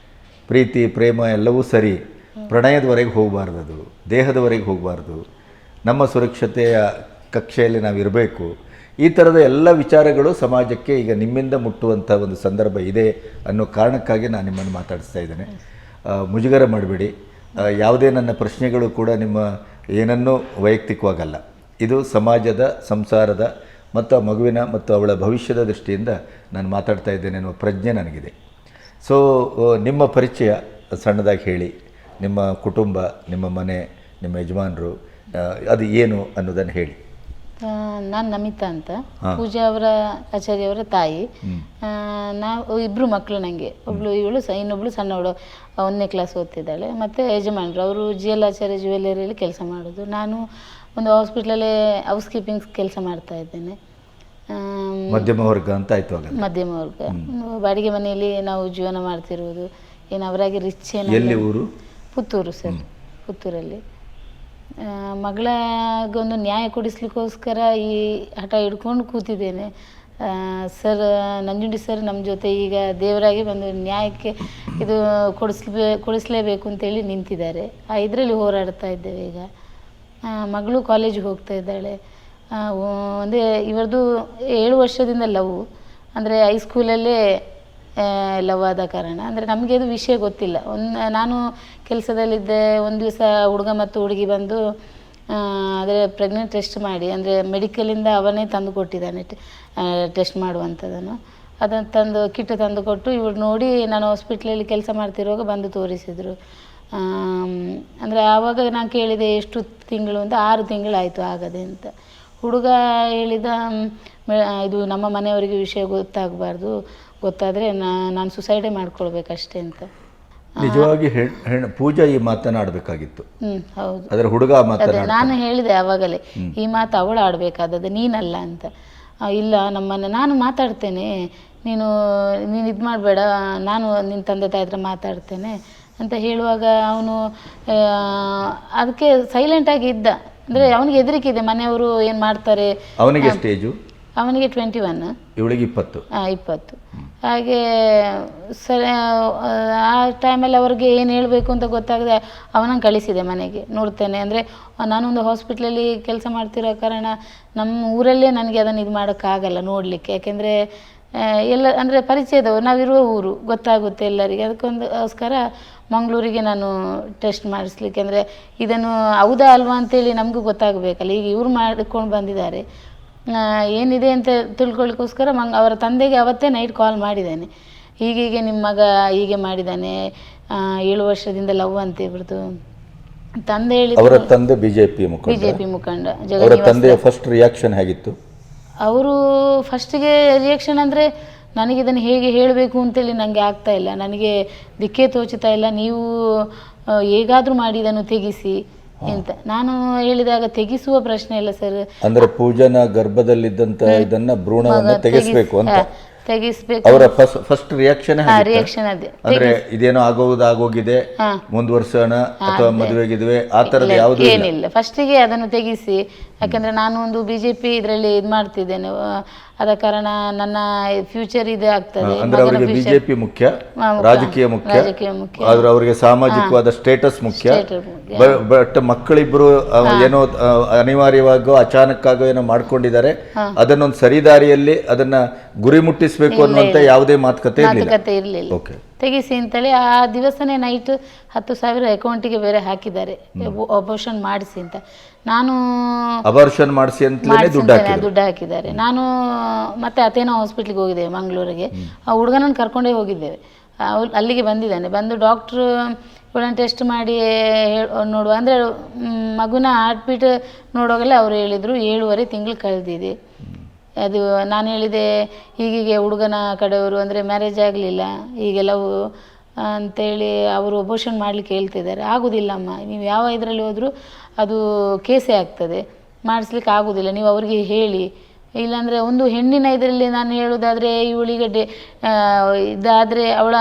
ಪ್ರೀತಿ ಪ್ರೇಮ ಎಲ್ಲವೂ ಸರಿ, ಪ್ರಣಯದವರೆಗೆ ಹೋಗಬಾರ್ದು, ಅದು ದೇಹದವರೆಗೆ ಹೋಗಬಾರ್ದು, ನಮ್ಮ ಸುರಕ್ಷತೆಯ ಕಕ್ಷೆಯಲ್ಲಿ ನಾವು ಇರಬೇಕು. ಈ ಥರದ ಎಲ್ಲ ವಿಚಾರಗಳು ಸಮಾಜಕ್ಕೆ ಈಗ ನಿಮ್ಮಿಂದ ಮುಟ್ಟುವಂಥ ಒಂದು ಸಂದರ್ಭ ಇದೆ ಅನ್ನೋ ಕಾರಣಕ್ಕಾಗಿ ನಾನು ನಿಮ್ಮನ್ನು ಮಾತಾಡಿಸ್ತಾ ಇದ್ದೇನೆ. ಮುಜುಗರ ಮಾಡಬೇಡಿ. ಯಾವುದೇ ನನ್ನ ಪ್ರಶ್ನೆಗಳು ಕೂಡ ನಿಮ್ಮ ಏನನ್ನೂ ವೈಯಕ್ತಿಕವಾಗಲ್ಲ. ಇದು ಸಮಾಜದ, ಸಂಸಾರದ ಮತ್ತು ಆ ಮಗುವಿನ ಮತ್ತು ಅವಳ ಭವಿಷ್ಯದ ದೃಷ್ಟಿಯಿಂದ ನಾನು ಮಾತಾಡ್ತಾ ಇದ್ದೇನೆ ಅನ್ನೋ ಪ್ರಜ್ಞೆ ನನಗಿದೆ. ಸೊ ನಿಮ್ಮ ಪರಿಚಯ ಸಣ್ಣದಾಗಿ ಹೇಳಿ, ನಿಮ್ಮ ಕುಟುಂಬ, ನಿಮ್ಮ ಮನೆ, ನಿಮ್ಮ ಯಜಮಾನರು, ಅದು ಏನು ಅನ್ನೋದನ್ನು ಹೇಳಿ. ನಾನು ನಮಿತಾ ಅಂತ, ಪೂಜಾ ಅವರ ಆಚಾರ್ಯ ಅವರ ತಾಯಿ. ನಾವು ಇಬ್ಬರು ಮಕ್ಕಳು ನನಗೆ. ಇವಳು ಇನ್ನೊಬ್ಳು ಸಣ್ಣವಳು 1ನೇ ಕ್ಲಾಸ್ ಓದ್ತಿದ್ದಾಳೆ. ಮತ್ತು ಯಜಮಾನರು ಅವರು GL ಆಚಾರ್ಯ ಜ್ಯುವೆಲ್ಲರಿಯಲ್ಲಿ ಕೆಲಸ ಮಾಡೋದು. ನಾನು ಒಂದು ಹಾಸ್ಪಿಟ್ಲಲ್ಲಿ ಹೌಸ್ ಕೀಪಿಂಗ್ ಕೆಲಸ ಮಾಡ್ತಾ ಇದ್ದೇನೆ. ಮಧ್ಯಮ ವರ್ಗ ಅಂತ ಆಯಿತು. ಮಧ್ಯಮ ವರ್ಗ, ಬಾಡಿಗೆ ಮನೆಯಲ್ಲಿ ನಾವು ಜೀವನ ಮಾಡ್ತಿರುವುದು. ಏನು ಅವರಾಗಿ ರಿಚ್ ಏನು. ಎಲ್ಲಿ ಊರು? ಪುತ್ತೂರು ಸರ್, ಪುತ್ತೂರಲ್ಲಿ. ಮಗಳಿಗೊಂದು ನ್ಯಾಯ ಕೊಡಿಸ್ಲಿಕ್ಕೋಸ್ಕರ ಈ ಹಠ ಹಿಡ್ಕೊಂಡು ಕೂತಿದ್ದೇನೆ. ಸರ್, ನಂಜುಂಡಿ ಸರ್ ನಮ್ಮ ಜೊತೆ ಈಗ ದೇವರಾಗಿ ಬಂದು ನ್ಯಾಯಕ್ಕೆ ಇದು ಕೊಡಿಸ್ಲೇಬೇಕು ಅಂತೇಳಿ ನಿಂತಿದ್ದಾರೆ. ಇದರಲ್ಲಿ ಹೋರಾಡ್ತಾ ಇದ್ದೇವೆ. ಈಗ ಮಗಳು ಕಾಲೇಜಿಗೆ ಹೋಗ್ತಾ ಇದ್ದಾಳೆ. ಅಂದರೆ ಇವರದು 7 ವರ್ಷದಿಂದ ಲವ್, ಅಂದರೆ ಹೈಸ್ಕೂಲಲ್ಲೇ ಲವ್ ಆದ ಕಾರಣ. ಅಂದರೆ ನಮಗೆ ಅದು ವಿಷಯ ಗೊತ್ತಿಲ್ಲ. ನಾನು ಕೆಲಸದಲ್ಲಿದ್ದೆ. ಒಂದು ದಿವಸ ಹುಡುಗ ಮತ್ತು ಹುಡುಗಿ ಬಂದು ಅಂದರೆ ಪ್ರೆಗ್ನೆಂಟ್ ಟೆಸ್ಟ್ ಮಾಡಿ, ಅಂದರೆ ಮೆಡಿಕಲಿಂದ ಅವನೇ ತಂದು ಕೊಟ್ಟಿದ್ದಾನೆ ಟೆಸ್ಟ್ ಮಾಡುವಂಥದ್ದನ್ನು. ಅದನ್ನು ತಂದು ಕಿಟ್ ತಂದು ಕೊಟ್ಟು ಇವ್ರು ನೋಡಿ, ನಾನು ಹಾಸ್ಪಿಟ್ಲಲ್ಲಿ ಕೆಲಸ ಮಾಡ್ತಿರುವಾಗ ಬಂದು ತೋರಿಸಿದರು. ಅಂದರೆ ಆವಾಗ ನಾನು ಕೇಳಿದೆ ಎಷ್ಟು ತಿಂಗಳು ಅಂತ. 6 ತಿಂಗಳಾಯಿತು ಆಗದೆ ಅಂತ. ಹುಡುಗ ಹೇಳಿದ, ಇದು ನಮ್ಮ ಮನೆಯವರಿಗೆ ವಿಷಯ ಗೊತ್ತಾಗಬಾರ್ದು, ಗೊತ್ತಾದರೆ ನಾನು ಸುಸೈಡೇ ಮಾಡ್ಕೊಳ್ಬೇಕಷ್ಟೇ ಅಂತ. ನಿಜವಾಗಿ ಪೂಜಾ ಈ ಮಾತನಾಡಬೇಕಾಗಿತ್ತು. ಹೌದು. ಅದರ ಹುಡುಗ ನಾನು ಹೇಳಿದೆ ಆವಾಗಲೇ, ಈ ಮಾತು ಅವಳು ಆಡಬೇಕಾದದ್ದು, ನೀನಲ್ಲ ಅಂತ. ಇಲ್ಲ, ನಮ್ಮನ್ನು ನಾನು ಮಾತಾಡ್ತೇನೆ, ನೀನು ಇದು ಮಾಡಬೇಡ, ನಾನು ನಿನ್ನ ತಂದೆ ತಾಯಿ ಹತ್ರ ಮಾತಾಡ್ತೇನೆ ಅಂತ ಹೇಳುವಾಗ ಅವನು ಅದಕ್ಕೆ ಸೈಲೆಂಟಾಗಿ ಇದ್ದ. ಅಂದರೆ ಅವನಿಗೆ ಹೆದರಿಕೆ ಇದೆ, ಮನೆಯವರು ಏನು ಮಾಡ್ತಾರೆ. ಅವನಿಗೆ ಸ್ಟೇಜು? ಅವನಿಗೆ 21, ಇವಳಿಗೆ 20. 20. ಹಾಗೆ ಸರಿ, ಆ ಟೈಮಲ್ಲಿ ಅವ್ರಿಗೆ ಏನು ಹೇಳಬೇಕು ಅಂತ ಗೊತ್ತಾಗದೆ ಅವನನ್ನು ಕಳಿಸಿದೆ ಮನೆಗೆ. ನೋಡ್ತೇನೆ ಅಂದರೆ ನಾನೊಂದು ಹಾಸ್ಪಿಟ್ಲಲ್ಲಿ ಕೆಲಸ ಮಾಡ್ತಿರೋ ಕಾರಣ ನಮ್ಮ ಊರಲ್ಲೇ ನನಗೆ ಅದನ್ನು ಇದು ಮಾಡೋಕ್ಕಾಗಲ್ಲ ನೋಡಲಿಕ್ಕೆ. ಯಾಕೆಂದರೆ ಎಲ್ಲ ಅಂದರೆ ಪರಿಚಯದವರು, ನಾವಿರುವ ಊರು ಗೊತ್ತಾಗುತ್ತೆ ಎಲ್ಲರಿಗೆ. ಅದಕ್ಕೋಸ್ಕರ ಮಂಗಳೂರಿಗೆ ನಾನು ಟೆಸ್ಟ್ ಮಾಡಿಸ್ಲಿಕ್ಕೆ, ಅಂದರೆ ಇದನ್ನು ಹೌದಾ ಅಲ್ವಾ ಅಂತೇಳಿ ನಮಗೂ ಗೊತ್ತಾಗಬೇಕಲ್ಲ. ಈಗ ಇವ್ರು ಮಾಡಿಕೊಂಡು ಬಂದಿದ್ದಾರೆ, ಏನಿದೆ ಅಂತ ತಿಳ್ಕೊಳ್ಳಿಕ್ಕೋಸ್ಕರ ಅವರ ತಂದೆಗೆ ಅವತ್ತೇ ನೈಟ್ ಕಾಲ್ ಮಾಡಿದ್ದೇನೆ. ಹೀಗೀಗೆ ನಿಮ್ಮ ಮಗ ಹೀಗೆ ಮಾಡಿದ್ದಾನೆ, 7 ವರ್ಷದಿಂದ ಲವ್ ಅಂತ ಇವ್ರದ್ದು ತಂದೆ ಹೇಳಿ. ಅವರ ತಂದೆ ಬಿಜೆಪಿ ಮುಖಂಡ. ಅವರ ತಂದೆಯ ಫಸ್ಟ್ ರಿಯಾಕ್ಷನ್ ಹೇಗಿತ್ತು? ಅವರು ಫಸ್ಟಿಗೆ ರಿಯಾಕ್ಷನ್ ಅಂದರೆ, ನನಗಿದನ್ನು ಹೇಗೆ ಹೇಳಬೇಕು ಅಂತೇಳಿ ನನಗೆ ಆಗ್ತಾ ಇಲ್ಲ, ನನಗೆ ದಿಕ್ಕೇ ತೋಚುತ್ತಾ ಇಲ್ಲ, ನೀವು ಹೇಗಾದರೂ ಮಾಡಿ ಇದನ್ನು ತೆಗಿಸಿ ಅಂತ ನಾನು ಹೇಳಿದಾಗ, ತೆಗಿಸುವ ಪ್ರಶ್ನೆ ಇಲ್ಲ ಸರ್. ಅಂದರೆ ಪೂಜನ ಗರ್ಭದಲ್ಲಿದ್ದಂಥ ಇದನ್ನು ಭ್ರೂಣವನ್ನು ತೆಗೆಸಬೇಕು ಅಂತ ತೆಗಿಸ್ಬೇಕು. ಅವರ ಫಸ್ಟ್ ರಿಯಾಕ್ಷನ್ ರಿಯಾಕ್ಷನ್ ಅದೇ, ಅಂದ್ರೆ ಇದೇನೋ ಆಗೋಗಿದೆ ಮುಂದುವರ್ಸೋಣ ಅಥವಾ ಮದುವೆಗಿದ್ವಿ ಆ ತರದ ಯಾವುದು ಏನಿಲ್ಲ. ಫಸ್ಟಿಗೆ ಅದನ್ನು ತೆಗಿಸಿ, ಯಾಕಂದ್ರೆ ನಾನು ಒಂದು ಬಿಜೆಪಿ ಇದರಲ್ಲಿ ಇದು ಮಾಡ್ತಿದ್ದೇನೆ, ಆದ ಕಾರಣ ನನ್ನ ಫ್ಯೂಚರ್ ಇದೆ ಆಗ್ತದೆ. ಅಂದ್ರೆ ಅವರಿಗೆ ಬಿಜೆಪಿ ಮುಖ್ಯ, ರಾಜಕೀಯ ಮುಖ್ಯ, ಆದ್ರೆ ಅವರಿಗೆ ಸಾಮಾಜಿಕವಾದ ಸ್ಟೇಟಸ್ ಮುಖ್ಯ. ಬಟ್ ಮಕ್ಕಳಿಬ್ರು ಏನೋ ಅನಿವಾರ್ಯವಾಗೋ ಅಚಾನಕ್ಕಾಗೋ ಏನೋ ಮಾಡ್ಕೊಂಡಿದ್ದಾರೆ, ಅದನ್ನೊಂದು ಸರಿದಾರಿಯಲ್ಲಿ ಅದನ್ನ ಗುರಿ ಮುಟ್ಟಿಸ್ಬೇಕು ಅನ್ನುವಂತ ಯಾವುದೇ ಮಾತುಕತೆ ಇರಲಿಲ್ಲ. ತೆಗಿಸಿ ಅಂತೇಳಿ ಆ ದಿವಸನೇ ನೈಟ್ 10,000 ಅಕೌಂಟಿಗೆ ಬೇರೆ ಹಾಕಿದ್ದಾರೆ, ಅಬೋರ್ಷನ್ ಮಾಡಿಸಿ ಅಂತ. ನಾನು ಅಬೋರ್ಷನ್ ಮಾಡಿಸಿ ಅಂತ ದುಡ್ಡು ಹಾಕಿದ್ದಾರೆ. ನಾನು ಮತ್ತೆ ಅಥೇನಾ ಹಾಸ್ಪಿಟ್ಲಿಗೆ ಹೋಗಿದ್ದೇವೆ ಮಂಗಳೂರಿಗೆ, ಆ ಹುಡುಗನನ್ನು ಕರ್ಕೊಂಡೇ ಹೋಗಿದ್ದೇವೆ. ಅಲ್ಲಿಗೆ ಬಂದಿದ್ದಾನೆ, ಬಂದು ಡಾಕ್ಟ್ರು ಇವಳನ್ನು ಟೆಸ್ಟ್ ಮಾಡಿ ನೋಡುವ ಅಂದರೆ ಮಗುನ ಹಾರ್ಟ್ ಬೀಟ್ ನೋಡುವಾಗಲೇ ಅವರು ಹೇಳಿದರು 7.5 ತಿಂಗಳು ಕಳೆದಿದೆ. ಅದು ನಾನು ಹೇಳಿದೆ ಹೀಗೆ ಹುಡುಗನ ಕಡೆಯವರು ಅಂದರೆ ಮ್ಯಾರೇಜ್ ಆಗಲಿಲ್ಲ ಹೀಗೆಲ್ಲವೂ ಅಂಥೇಳಿ ಅವರು ಅಬೋರ್ಷನ್ ಮಾಡಲಿಕ್ಕೆ ಹೇಳ್ತಿದ್ದಾರೆ. ಆಗೋದಿಲ್ಲಮ್ಮ, ನೀವು ಯಾವ ಇದರಲ್ಲಿ ಹೋದರೂ ಅದು ಕೇಸೇ ಆಗ್ತದೆ, ಮಾಡಿಸ್ಲಿಕ್ಕೆ ಆಗೋದಿಲ್ಲ, ನೀವು ಅವರಿಗೆ ಹೇಳಿ. ಇಲ್ಲಾಂದರೆ ಒಂದು ಹೆಣ್ಣಿನ ಇದರಲ್ಲಿ ನಾನು ಹೇಳೋದಾದರೆ ಇವಳಿಗೆ ಇದಾದರೆ ಅವಳ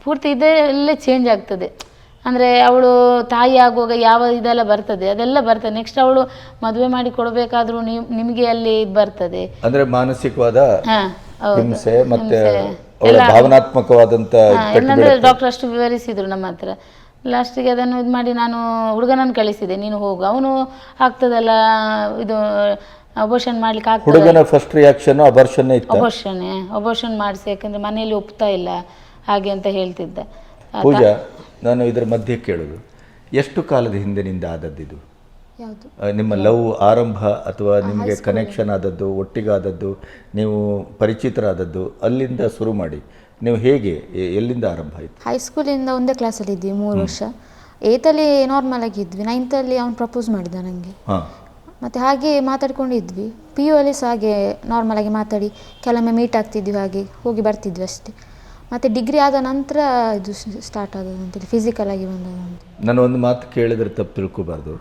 ಪೂರ್ತಿ ಇದೆಲ್ಲ ಚೇಂಜ್ ಆಗ್ತದೆ. ಅಂದರೆ ಅವಳು ತಾಯಿ ಆಗುವಾಗ ಯಾವ ಇದೆಲ್ಲ ಬರ್ತದೆ ಅದೆಲ್ಲ ಬರ್ತದೆ. ನೆಕ್ಸ್ಟ್ ಅವಳು ಮದುವೆ ಮಾಡಿ ಕೊಡಬೇಕಾದ್ರೂ ನಿಮಗೆ ಅಲ್ಲಿ ಇದು ಬರ್ತದೆ, ಅಂದರೆ ಮಾನಸಿಕವಾದ ಹಿಂಸೆ ಮತ್ತೆ ಭಾವನಾತ್ಮಕವಾದಂಥ. ಏನಂದರೆ ಡಾಕ್ಟರ್ ಅಷ್ಟು ವಿವರಿಸಿದ್ರು ನಮ್ಮ ಹತ್ರ. ಲಾಸ್ಟಿಗೆ ಅದನ್ನು ಇದು ಮಾಡಿ ನಾನು ಹುಡುಗನನ್ನು ಕಳಿಸಿದೆ, ನೀನು ಹೋಗು, ಅವನು ಆಗ್ತದಲ್ಲ ಇದು ಅಬೋರ್ಷನ್ ಮಾಡ್ಲಿಕ್ಕೆ ಆಗ್ತದೆ. ಹುಡುಗನ ಫಸ್ಟ್ ರಿಯಾಕ್ಷನ್ ಅಬೋರ್ಷನ್ ಮಾಡಿಸಿ, ಯಾಕಂದ್ರೆ ಮನೆಯಲ್ಲಿ ಒಪ್ತಾ ಇಲ್ಲ ಹಾಗೆ ಅಂತ ಹೇಳ್ತಿದ್ದ. ಪೂಜಾ, ನಾನು ಇದರ ಮಧ್ಯೆ ಕೇಳೋದು, ಎಷ್ಟು ಕಾಲದ ಹಿಂದಿನಿಂದ ಆದದ್ದಿದು ನಿಮ್ಮ ಲವ್ ಆರಂಭ, ಅಥವಾ ನಿಮಗೆ ಕನೆಕ್ಷನ್ ಆದದ್ದು, ಒಟ್ಟಿಗಾದದ್ದು, ನೀವು ಪರಿಚಿತರಾದದ್ದು, ಅಲ್ಲಿಂದ ಶುರು ಮಾಡಿ ನೀವು ಹೇಗೆ ಎಲ್ಲಿಂದ ಆರಂಭ ಆಯಿತು? ಹೈಸ್ಕೂಲಿಂದ ಒಂದೇ ಕ್ಲಾಸಲ್ಲಿ ಇದ್ವಿ 3 ವರ್ಷ. 8ಲ್ಲಿ ನಾರ್ಮಲ್ ಆಗಿದ್ವಿ, 9ಲ್ಲಿ ಅವ್ನು ಪ್ರಪೋಸ್ ಮಾಡಿದ ನನಗೆ. ಮತ್ತು ಹಾಗೆ ಮಾತಾಡ್ಕೊಂಡಿದ್ವಿ. PU ಅಲ್ಲಿ ಸಹ ಹಾಗೆ ನಾರ್ಮಲ್ ಆಗಿ ಮಾತಾಡಿ ಕೆಲವೊಮ್ಮೆ ಮೀಟ್ ಆಗ್ತಿದ್ವಿ, ಹಾಗೆ ಹೋಗಿ ಬರ್ತಿದ್ವಿ ಅಷ್ಟೇ. ಮತ್ತು ಡಿಗ್ರಿ ಆದ ನಂತರ ಇದು ಸ್ಟಾರ್ಟ್ ಆದದ್ದು ಅಂತೇಳಿ, ಫಿಸಿಕಲ್ ಆಗಿ ಬಂದದ್ದು. ನಾನು ಒಂದು ಮಾತು ಕೇಳಿದರೆ ತಪ್ಪು ತಿಳ್ಕೊಬಾರ್ದು.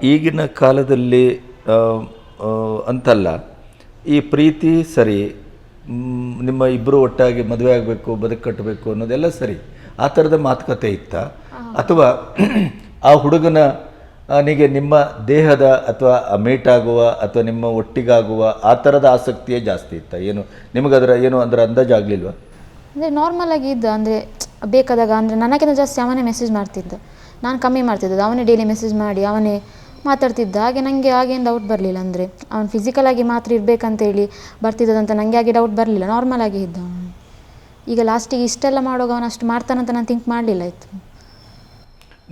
ಈಗಿನ ಕಾಲದಲ್ಲಿ ಅಂತಲ್ಲ, ಈ ಪ್ರೀತಿ ಸರಿ, ನಿಮ್ಮ ಇಬ್ಬರು ಒಟ್ಟಾಗಿ ಮದುವೆ ಆಗಬೇಕು, ಬದುಕು ಕಟ್ಟಬೇಕು ಅನ್ನೋದೆಲ್ಲ ಸರಿ, ಆ ಥರದ ಮಾತುಕತೆ ಇತ್ತ? ಅಥವಾ ಆ ಹುಡುಗನಿಗೆ ನಿಮ್ಮ ದೇಹದ ಅಥವಾ ಮೇಟ್ ಆಗುವ ಅಥವಾ ನಿಮ್ಮ ಒಟ್ಟಿಗಾಗುವ ಆ ಥರದ ಆಸಕ್ತಿಯೇ ಜಾಸ್ತಿ ಇತ್ತ? ಏನು ನಿಮಗದರ ಏನು ಅದರ ಅಂದಾಜಾಗಲಿಲ್ವಾ? ಅಂದರೆ ನಾರ್ಮಲ್ ಆಗಿ ಇದ್ದ, ಅಂದರೆ ಬೇಕಾದಾಗ, ಅಂದರೆ ನನಗಿಂತ ಜಾಸ್ತಿ ಅವನೇ ಮೆಸೇಜ್ ಮಾಡ್ತಿದ್ದ, ನಾನು ಕಮ್ಮಿ ಮಾಡ್ತಿದ್ದೆ. ಅವನೇ ಡೈಲಿ ಮೆಸೇಜ್ ಮಾಡಿ ಅವನೇ ಮಾತಾಡ್ತಿದ್ದ. ಹಾಗೆ ನನಗೆ ಹಾಗೇನು ಡೌಟ್ ಬರಲಿಲ್ಲ, ಅಂದರೆ ಅವ್ನು ಫಿಸಿಕಲಾಗಿ ಮಾತ್ರ ಇರಬೇಕಂತೇಳಿ ಬರ್ತಿದ್ದದಂತ ನನಗೆ ಹಾಗೆ ಡೌಟ್ ಬರಲಿಲ್ಲ, ನಾರ್ಮಲ್ ಆಗಿ ಇದ್ದ ಅವನು. ಈಗ ಲಾಸ್ಟಿಗೆ ಇಷ್ಟೆಲ್ಲ ಮಾಡುವಾಗ ಅವನು ಅಷ್ಟು ಮಾಡ್ತಾನಂತ ನಾನು ಥಿಂಕ್ ಮಾಡಲಿಲ್ಲ. ಇತ್ತು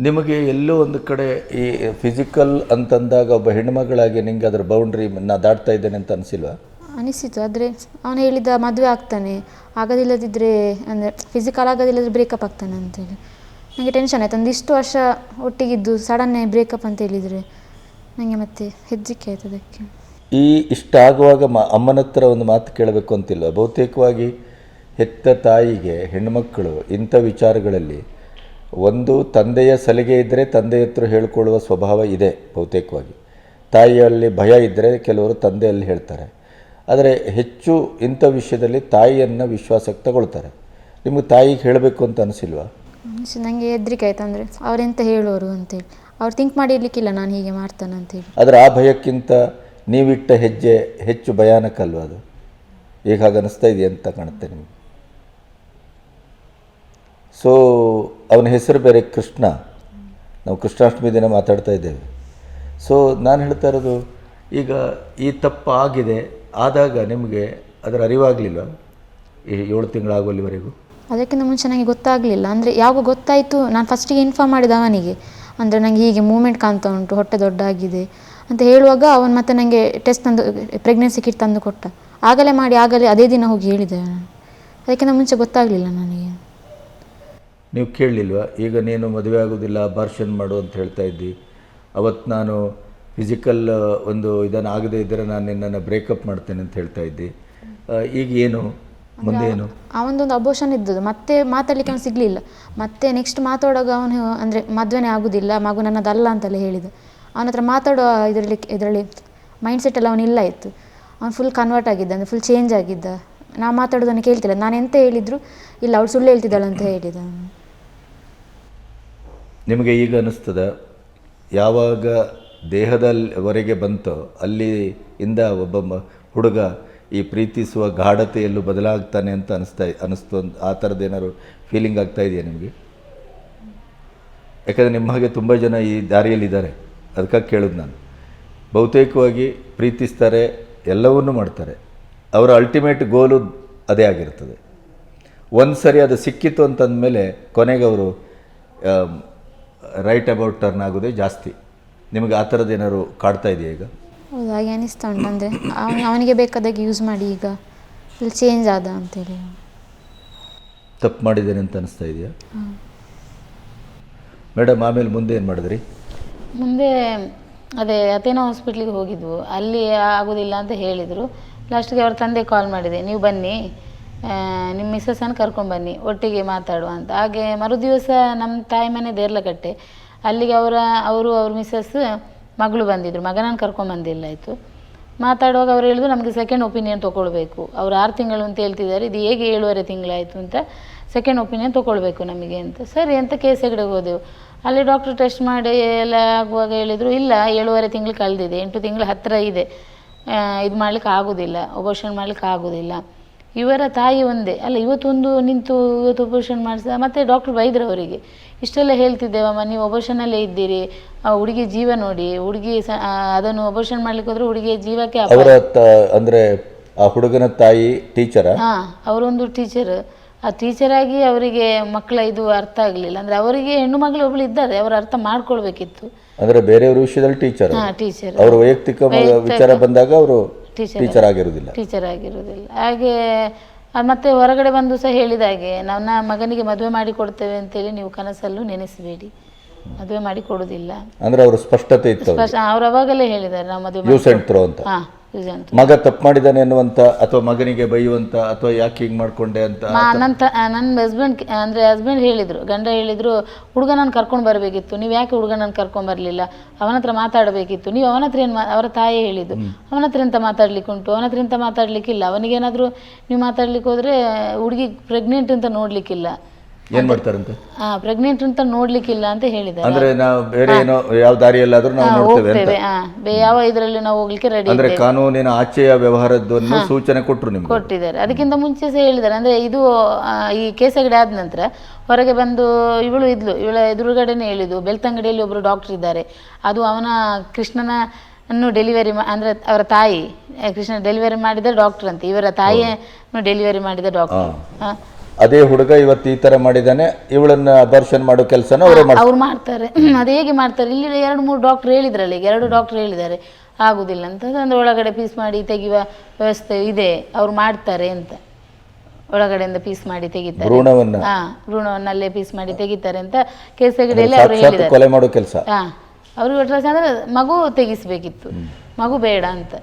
ನಿಮಗೆ ಎಲ್ಲೋ ಒಂದು ಕಡೆ ಈ ಫಿಸಿಕಲ್ ಅಂತಂದಾಗ ಒಬ್ಬ ಹೆಣ್ಣುಮಗಳಾಗಿ ನಿಮಗೆ ಅದರ ಬೌಂಡ್ರಿ ನಾ ದಾಟ್ತಾ ಇದ್ದೇನೆ ಅಂತ ಅನಿಸಿಲ್ವಾ? ಅನಿಸಿತು. ಆದರೆ ಅವನು ಹೇಳಿದ ಮದುವೆ ಆಗ್ತಾನೆ, ಆಗೋದಿಲ್ಲದಿದ್ದರೆ ಅಂದರೆ ಫಿಸಿಕಲ್ ಆಗೋದಿಲ್ಲದ್ರೆ ಬ್ರೇಕಪ್ ಆಗ್ತಾನೆ ಅಂತೇಳಿ. ನನಗೆ ಟೆನ್ಷನ್ ಆಯ್ತು. ಒಂದು ಇಷ್ಟು ವರ್ಷ ಒಟ್ಟಿಗಿದ್ದು ಸಡನ್ನೇ ಬ್ರೇಕಪ್ ಅಂತ ಹೇಳಿದರೆ ನನಗೆ ಮತ್ತೆ ಹೆದರಿಕೆ ಆಯ್ತು ಅದಕ್ಕೆ. ಇಷ್ಟ ಆಗುವಾಗ ಅಮ್ಮನ ಹತ್ರ ಒಂದು ಮಾತು ಕೇಳಬೇಕು ಅಂತಿಲ್ಲ. ಬಹುತೇಕವಾಗಿ ಹೆತ್ತ ತಾಯಿಗೆ ಹೆಣ್ಣುಮಕ್ಕಳು ಇಂಥ ವಿಚಾರಗಳಲ್ಲಿ ಒಂದು ತಂದೆಯ ಸಲಿಗೆ ಇದ್ದರೆ ತಂದೆಯ ಹತ್ರ ಹೇಳ್ಕೊಳ್ಳುವ ಸ್ವಭಾವ ಇದೆ ಬಹುತೇಕವಾಗಿ. ತಾಯಿಯಲ್ಲಿ ಭಯ ಇದ್ದರೆ ಕೆಲವರು ತಂದೆಯಲ್ಲಿ ಹೇಳ್ತಾರೆ. ಆದರೆ ಹೆಚ್ಚು ಇಂಥ ವಿಷಯದಲ್ಲಿ ತಾಯಿಯನ್ನು ವಿಶ್ವಾಸಕ್ಕೆ ತಗೊಳ್ತಾರೆ. ನಿಮಗೆ ತಾಯಿಗೆ ಹೇಳಬೇಕು ಅಂತ ಅನಿಸಿಲ್ವಾ? ನನಗೆ ಹೆದರಿಕೆ ಆಯ್ತು. ಅಂದರೆ ಅವರೆಂತ ಹೇಳೋರು ಅಂತೇಳಿ, ಅವ್ರು ಥಿಂಕ್ ಮಾಡಿರ್ಲಿಕ್ಕಿಲ್ಲ ನಾನು ಹೀಗೆ ಮಾಡ್ತಾನೆ ಅಂತೇಳಿ. ಆದರೆ ಆ ಭಯಕ್ಕಿಂತ ನೀವಿಟ್ಟ ಹೆಜ್ಜೆ ಹೆಚ್ಚು ಭಯಾನಕ ಅಲ್ವಾ? ಅದು ಈಗ ಹಾಗೆ ಅನ್ನಿಸ್ತಾ ಇದೆಯಾ ಅಂತ ಕಾಣುತ್ತೆ ನಿಮಗೆ. ಸೊ ಅವನ ಹೆಸರು ಬೇರೆ ಕೃಷ್ಣ. ನಾವು ಕೃಷ್ಣಾಷ್ಟಮಿ ದಿನ ಮಾತಾಡ್ತಾ ಇದ್ದೇವೆ. ಸೊ ನಾನು ಹೇಳ್ತಾ ಇರೋದು, ಈಗ ಈ ತಪ್ಪು ಆಗಿದೆ, ಆದಾಗ ನಿಮಗೆ ಅದರ ಅರಿವಾಗಲಿಲ್ಲ ಈ 7 ತಿಂಗಳಾಗುವಲ್ಲಿವರೆಗೂ? ಅದಕ್ಕಿಂತ ಮುಂಚೆ ನನಗೆ ಗೊತ್ತಾಗಲಿಲ್ಲ. ಅಂದರೆ ಯಾವಾಗ ಗೊತ್ತಾಯಿತು, ನಾನು ಫಸ್ಟಿಗೆ ಇನ್ಫಾರ್ಮ್ ಮಾಡಿದ ಅವನಿಗೆ, ಅಂದರೆ ನನಗೆ ಹೀಗೆ ಮೂವ್ಮೆಂಟ್ ಕಾಣ್ತಾ ಉಂಟು, ಹೊಟ್ಟೆ ದೊಡ್ಡಾಗಿದೆ ಅಂತ ಹೇಳುವಾಗ ಅವನು ಮತ್ತೆ ನನಗೆ ಟೆಸ್ಟ್ ತಂದು ಪ್ರೆಗ್ನೆನ್ಸಿ ಕಿಟ್ ತಂದು ಕೊಟ್ಟ. ಆಗಲೇ ಮಾಡಿ ಆಗಲೇ ಅದೇ ದಿನ ಹೋಗಿ ಹೇಳಿದೆ. ಅದಕ್ಕಿಂತ ಮುಂಚೆ ಗೊತ್ತಾಗಲಿಲ್ಲ ನನಗೆ. ನೀವು ಕೇಳಲಿಲ್ವಾ? ಈಗ ನೀನು ಮದುವೆ ಆಗೋದಿಲ್ಲ, ಅಬಾರ್ಷನ್ ಮಾಡು ಅಂತ ಹೇಳ್ತಾ ಇದ್ದಿ. ಅವತ್ತು ನಾನು ಫಿಸಿಕಲ್ ಒಂದು ಇದನ್ನು ಆಗದೇ ಇದ್ದರೆ ನಾನು ನಿನ್ನನ್ನು ಬ್ರೇಕಪ್ ಮಾಡ್ತೇನೆ ಅಂತ ಹೇಳ್ತಾ ಇದ್ದಿ. ಈಗ ಏನು ಮುಂದೆ ಏನು? ಅವನದೊಂದು ಅಬೋರ್ಷನ್ ಇದ್ದದ್ದು, ಮತ್ತೆ ಮಾತಾಡಲಿಕ್ಕೆ ಅವನು ಸಿಗಲಿಲ್ಲ. ಮತ್ತೆ ನೆಕ್ಸ್ಟ್ ಮಾತಾಡುವಾಗ ಅವನು ಅಂದರೆ ಮದುವೆನೇ ಆಗೋದಿಲ್ಲ, ಮಗು ನನ್ನದಲ್ಲ ಅಂತೆಲ್ಲ ಹೇಳಿದ. ಅವನ ಹತ್ರ ಮಾತಾಡೋ ಇದರಲ್ಲಿ ಮೈಂಡ್ಸೆಟ್ಟಲ್ಲಿ ಅವನಿಲ್ಲ ಇತ್ತು. ಅವನು ಫುಲ್ ಕನ್ವರ್ಟ್ ಆಗಿದ್ದ, ಅಂದರೆ ಫುಲ್ ಚೇಂಜ್ ಆಗಿದ್ದ. ನಾ ಮಾತಾಡೋದನ್ನು ಕೇಳ್ತಿಲ್ಲ. ನಾನು ಎಂತ ಹೇಳಿದ್ರು ಇಲ್ಲ ಅವಳು ಸುಳ್ಳು ಹೇಳ್ತಿದ್ದಾಳೆ ಅಂತ ಹೇಳಿದ. ನಿಮಗೆ ಈಗ ಅನ್ನಿಸ್ತದ ಯಾವಾಗ ದೇಹದವರೆಗೆ ಬಂತೋ ಅಲ್ಲಿಂದ ಒಬ್ಬ ಹುಡುಗ ಈ ಪ್ರೀತಿಸುವ ಗಾಢತೆಯಲ್ಲೂ ಬದಲಾಗ್ತಾನೆ ಅಂತ ಅನ್ನಿಸ್ತು ಆ ಥರದ್ದೇನಾದ್ರು ಫೀಲಿಂಗ್ ಆಗ್ತಾ ಇದೆಯಾ ನಿಮಗೆ? ಯಾಕಂದರೆ ನಿಮ್ಮ ಹಾಗೆ ತುಂಬ ಜನ ಈ ದಾರಿಯಲ್ಲಿದ್ದಾರೆ, ಅದಕ್ಕಾಗಿ ಕೇಳೋದು ನಾನು. ಬಹುತೇಕವಾಗಿ ಪ್ರೀತಿಸ್ತಾರೆ, ಎಲ್ಲವನ್ನೂ ಮಾಡ್ತಾರೆ, ಅವರ ಅಲ್ಟಿಮೇಟ್ ಗೋಲು ಅದೇ ಆಗಿರ್ತದೆ. ಒಂದು ಸರಿ ಅದು ಸಿಕ್ಕಿತು ಅಂತಂದಮೇಲೆ ಕೊನೆಗೆ ಅವರು ರೈಟ್ ಅಬೌಟ್ ಟರ್ನ್ ಆಗೋದೇ ಜಾಸ್ತಿ. ನಿಮಗೆ ಆ ಥರದ್ದು ಏನಾದ್ರು ಕಾಡ್ತಾ ಇದೆಯಾ ಈಗ? ಹೌದು, ಹಾಗೆ ಅನಿಸ್ತಾ ಉಂಟು. ಅಂದರೆ ಅವನಿಗೆ ಬೇಕಾದಾಗ ಯೂಸ್ ಮಾಡಿ ಈಗ ಇಲ್ಲಿ ಚೇಂಜ್ ಆದ ಅಂತೇಳಿ. ತಪ್ಪು ಮಾಡಿದ್ದೇನೆ ಅಂತ ಅನಿಸ್ತಾ ಇದೆಯಾ ಮೇಡಮ್? ಆಮೇಲೆ ಮುಂದೆ ಏನು ಮಾಡಿದ್ರಿ? ಮುಂದೆ ಅದೇ ಅಥೇನಾ ಹಾಸ್ಪಿಟ್ಲಿಗೆ ಹೋಗಿದ್ವು, ಅಲ್ಲಿ ಆಗೋದಿಲ್ಲ ಅಂತ ಹೇಳಿದರು. ಲಾಸ್ಟಿಗೆ ಅವ್ರ ತಂದೆ ಕಾಲ್ ಮಾಡಿದೆ, ನೀವು ಬನ್ನಿ ನಿಮ್ಮ ಮಿಸ್ಸಸ್ಸನ್ನು ಕರ್ಕೊಂಡ್ಬನ್ನಿ ಒಟ್ಟಿಗೆ ಮಾತಾಡುವ ಅಂತ. ಹಾಗೆ ಮರುದಿವಸ ನಮ್ಮ ತಾಯಿ ಮನೆ ದೇರ್ಲಕಟ್ಟೆ, ಅಲ್ಲಿಗೆ ಅವರು ಅವ್ರ ಮಿಸ್ಸಸ್ ಮಗಳು ಬಂದಿದ್ದರು, ಮಗನನ್ನು ಕರ್ಕೊಂಬಂದಿಲ್ಲ ಆಯಿತು. ಮಾತಾಡುವಾಗ ಅವ್ರು ಹೇಳಿದ್ರು ನಮಗೆ ಸೆಕೆಂಡ್ ಒಪಿನಿಯನ್ ತೊಗೊಳ್ಬೇಕು, ಅವ್ರು 6 ತಿಂಗಳು ಅಂತ ಹೇಳ್ತಿದ್ದಾರೆ, ಇದು ಹೇಗೆ 7.5 ತಿಂಗಳಾಯಿತು ಅಂತ, ಸೆಕೆಂಡ್ ಒಪಿನಿಯನ್ ತೊಗೊಳ್ಬೇಕು ನಮಗೆ ಅಂತ. ಸರಿ ಅಂತ ಕೇಸ್ ಹೆಗಡೆಗೆ ಹೋದೆವು. ಅಲ್ಲಿ ಡಾಕ್ಟ್ರು ಟೆಸ್ಟ್ ಮಾಡಿ ಎಲ್ಲ ಆಗುವಾಗ ಹೇಳಿದರು ಇಲ್ಲ 7.5 ತಿಂಗಳು ಕಳೆದಿದೆ, 8 ತಿಂಗಳು ಹತ್ತಿರ ಇದೆ, ಇದು ಮಾಡ್ಲಿಕ್ಕೆ ಆಗೋದಿಲ್ಲ, ಅಬೋರ್ಷನ್ ಮಾಡ್ಲಿಕ್ಕೆ ಆಗೋದಿಲ್ಲ. ಇವರ ತಾಯಿ ಒಂದೇ ಅಲ್ಲ, ಇವತ್ತೊಂದು ನಿಂತು ಇವತ್ತು ಅಬೋರ್ಷನ್ ಮಾಡಿಸ. ಮತ್ತು ಡಾಕ್ಟ್ರು ಬೈದರು ಅವರಿಗೆ, ಇಷ್ಟೆಲ್ಲ ಹೇಳ್ತಿದ್ದೇವಮ್ಮ, ನೀವು ಅಬೋರ್ಷನಲ್ಲೇ ಇದ್ದೀರಿ, ಹುಡುಗಿ ಜೀವ ನೋಡಿ, ಹುಡುಗಿ ಅದನ್ನು ಅಬೋರ್ಷನ್ ಮಾಡ್ಲಿಕ್ಕೆ ಹೋದ್ರೆ ಹುಡುಗಿಯ ಜೀವಕ್ಕೆ ಅವರ ಅಂದರೆ ಆ ಹುಡುಗನ ತಾಯಿ ಟೀಚರ? ಹಾಂ, ಅವರೊಂದು ಟೀಚರ್. ಆ ಟೀಚರಾಗಿ ಅವರಿಗೆ ಮಕ್ಕಳ ಇದು ಅರ್ಥ ಆಗಲಿಲ್ಲ. ಅಂದರೆ ಅವರಿಗೆ ಹೆಣ್ಣು ಮಗಳು ಒಬ್ಬಳು ಇದ್ದಾರೆ, ಅವರು ಅರ್ಥ ಮಾಡ್ಕೊಳ್ಬೇಕಿತ್ತು. ಅಂದರೆ ಬೇರೆಯವ್ರ ವಿಷಯದಲ್ಲಿ ಟೀಚರ್, ಟೀಚರ್ ಅವರು ವೈಯಕ್ತಿಕ ವಿಚಾರ ಬಂದಾಗ ಅವರು ಟೀಚರ್ ಆಗಿರುವುದಿಲ್ಲ. ಹಾಗೆ ಮತ್ತೆ ಹೊರಗಡೆ ಬಂದು ಸಹ ಹೇಳಿದ ಹಾಗೆ ನನ್ನ ಮಗನಿಗೆ ಮದುವೆ ಮಾಡಿ ಕೊಡ್ತೇವೆ ಅಂತೇಳಿ ನೀವು ಕನಸಲ್ಲೂ ನೆನೆಸಬೇಡಿ, ಮದುವೆ ಮಾಡಿ ಕೊಡುವುದಿಲ್ಲ. ಅಂದ್ರೆ ಅವರು ಸ್ಪಷ್ಟತೆ ಇತ್ತು, ಅವ್ರು ಅವಾಗಲೇ ಹೇಳಿದ್ದಾರೆ ನಾವು ಮದುವೆ ಅಂತ. ಮಗ ತಪ್ಪು ಮಾಡಿದ್ದಾನೆ ಅನ್ನುವಂತ ಅಥವಾ ಮಗನಿಗೆ ಬೈಯುವಂತ ಅಥವಾ ಯಾಕೆ ಹಿಂಗೆ ಮಾಡ್ಕೊಂಡೆ ಅಂತ ನನ್ನ ಹಸ್ಬೆಂಡ್ ಹೇಳಿದ್ರು, ಗಂಡ ಹೇಳಿದ್ರು ಹುಡುಗನನ್ನು ಕರ್ಕೊಂಡು ಬರಬೇಕಿತ್ತು, ನೀವು ಯಾಕೆ ಹುಡುಗನನ್ನು ಕರ್ಕೊಂಡು ಬರಲಿಲ್ಲ, ಅವನ ಹತ್ರ ಮಾತಾಡಬೇಕಿತ್ತು, ನೀವು ಅವನ ಹತ್ರ ಏನು ಅವರ ತಾಯಿ ಹೇಳಿದ್ದು, ಅವನ ಹತ್ರ ಎಂತ ಮಾತಾಡ್ಲಿಕ್ಕೆ ಉಂಟು, ಅವನ ಹತ್ರ ಎಂತ ಮಾತಾಡ್ಲಿಕ್ಕಿಲ್ಲ, ಅವನಿಗೇನಾದರೂ ನೀವು ಮಾತಾಡ್ಲಿಕ್ಕೆ ಹೋದರೆ ಹುಡುಗಿ ಪ್ರೆಗ್ನೆಂಟ್ ಅಂತ ನೋಡ್ಲಿಕ್ಕಿಲ್ಲ, ಏನ್ ಮಾಡ್ತಾರಂತೆ, ಪ್ರೆಗ್ನೆಂಟ್ ಅಂತ ನೋಡ್ಲಿಕ್ಕಿಲ್ಲ ಅಂತ ಹೇಳಿದ್ದಾರೆ. ಅಂದ್ರೆ ನಾವು ಬೇರೆ ಏನೋ ಯಾವ ದಾರಿಯಲ್ಲಾದ್ರೂ ನಾವು ನೋಡ್ತೇವೆ, ಯಾವ ಇದರಲ್ಲಿ ನಾವು ಹೋಗ್ಲಿಕ್ಕೆ ರೆಡಿ, ಅಂದ್ರೆ ಕಾನೂನಿನ ಆಚೆಯ ವ್ಯವಹಾರವನ್ನು ಸೂಚನೆ ಕೊಟ್ಟರು ನಿಮ್ಗೆ ಕೊಟ್ಟಿದ್ದಾರೆ. ಅದಕ್ಕಿಂತ ಮುಂಚೆ ಸಹ ಹೇಳಿದ್ದಾರೆ. ಅಂದ್ರೆ ಇದು ಈ ಕೇಸ್ ಹೆಗಡೆ ಆದ ನಂತರ ಹೊರಗೆ ಬಂದು ಇವಳ ಎದುರುಗಡೆನೆ ಹೇಳಿದ್ದು, ಬೆಳ್ತಂಗಡಿಯಲ್ಲಿ ಒಬ್ರು ಡಾಕ್ಟರ್ ಇದ್ದಾರೆ, ಅದು ಅವನ ಕೃಷ್ಣನ ಡೆಲಿವರಿ ಅಂದರೆ ಅವರ ತಾಯಿ ಕೃಷ್ಣ ಡೆಲಿವರಿ ಮಾಡಿದ ಡಾಕ್ಟರ್ ಅಂತ, ಇವರ ತಾಯಿಯನ್ನು ಡೆಲಿವರಿ ಮಾಡಿದ ಡಾಕ್ಟರ್. ಅದೇ ಹುಡುಗ ಇವತ್ತು ಈ ತರ ಮಾಡಿದಾನೆ, ಇವಳನ್ನ ಅಬಾರ್ಷನ್ ಮಾಡೋ ಕೆಲಸನ ಅವ್ರು ಮಾಡ್ತಾರೆ. ಅದು ಹೇಗೆ ಮಾಡ್ತಾರೆ, ಇಲ್ಲಿ 2-3 ಡಾಕ್ಟರ್ ಹೇಳಿದ್ರಲ್ಲಿ, 2 ಡಾಕ್ಟರ್ ಹೇಳಿದ್ದಾರೆ ಆಗುದಿಲ್ಲ ಅಂತ. ಅಂದ್ರೆ ಒಳಗಡೆ ಪೀಸ್ ಮಾಡಿ ತೆಗೆಯುವ ವ್ಯವಸ್ಥೆ ಇದೆ, ಅವ್ರು ಮಾಡ್ತಾರೆ ಅಂತ, ಒಳಗಡೆಯಿಂದ ಪೀಸ್ ಮಾಡಿ ತೆಗಿತಾರೆ, ಭ್ರೂಣವನ್ನಲ್ಲೇ ಪೀಸ್ ಮಾಡಿ ತೆಗಿತಾರೆ ಅಂತ ಕೇಸ್ ಹೆಗಡೆಯಲ್ಲಿ ಅವರು ಹೇಳಿದ್ದಾರೆ. ಕೊಲೆ ಮಾಡೋ ಕೆಲಸ ಅವ್ರಿಗೆ ಅಂದ್ರೆ ಮಗು ತೆಗಿಸ್ಬೇಕಿತ್ತು, ಮಗು ಬೇಡ ಅಂತ.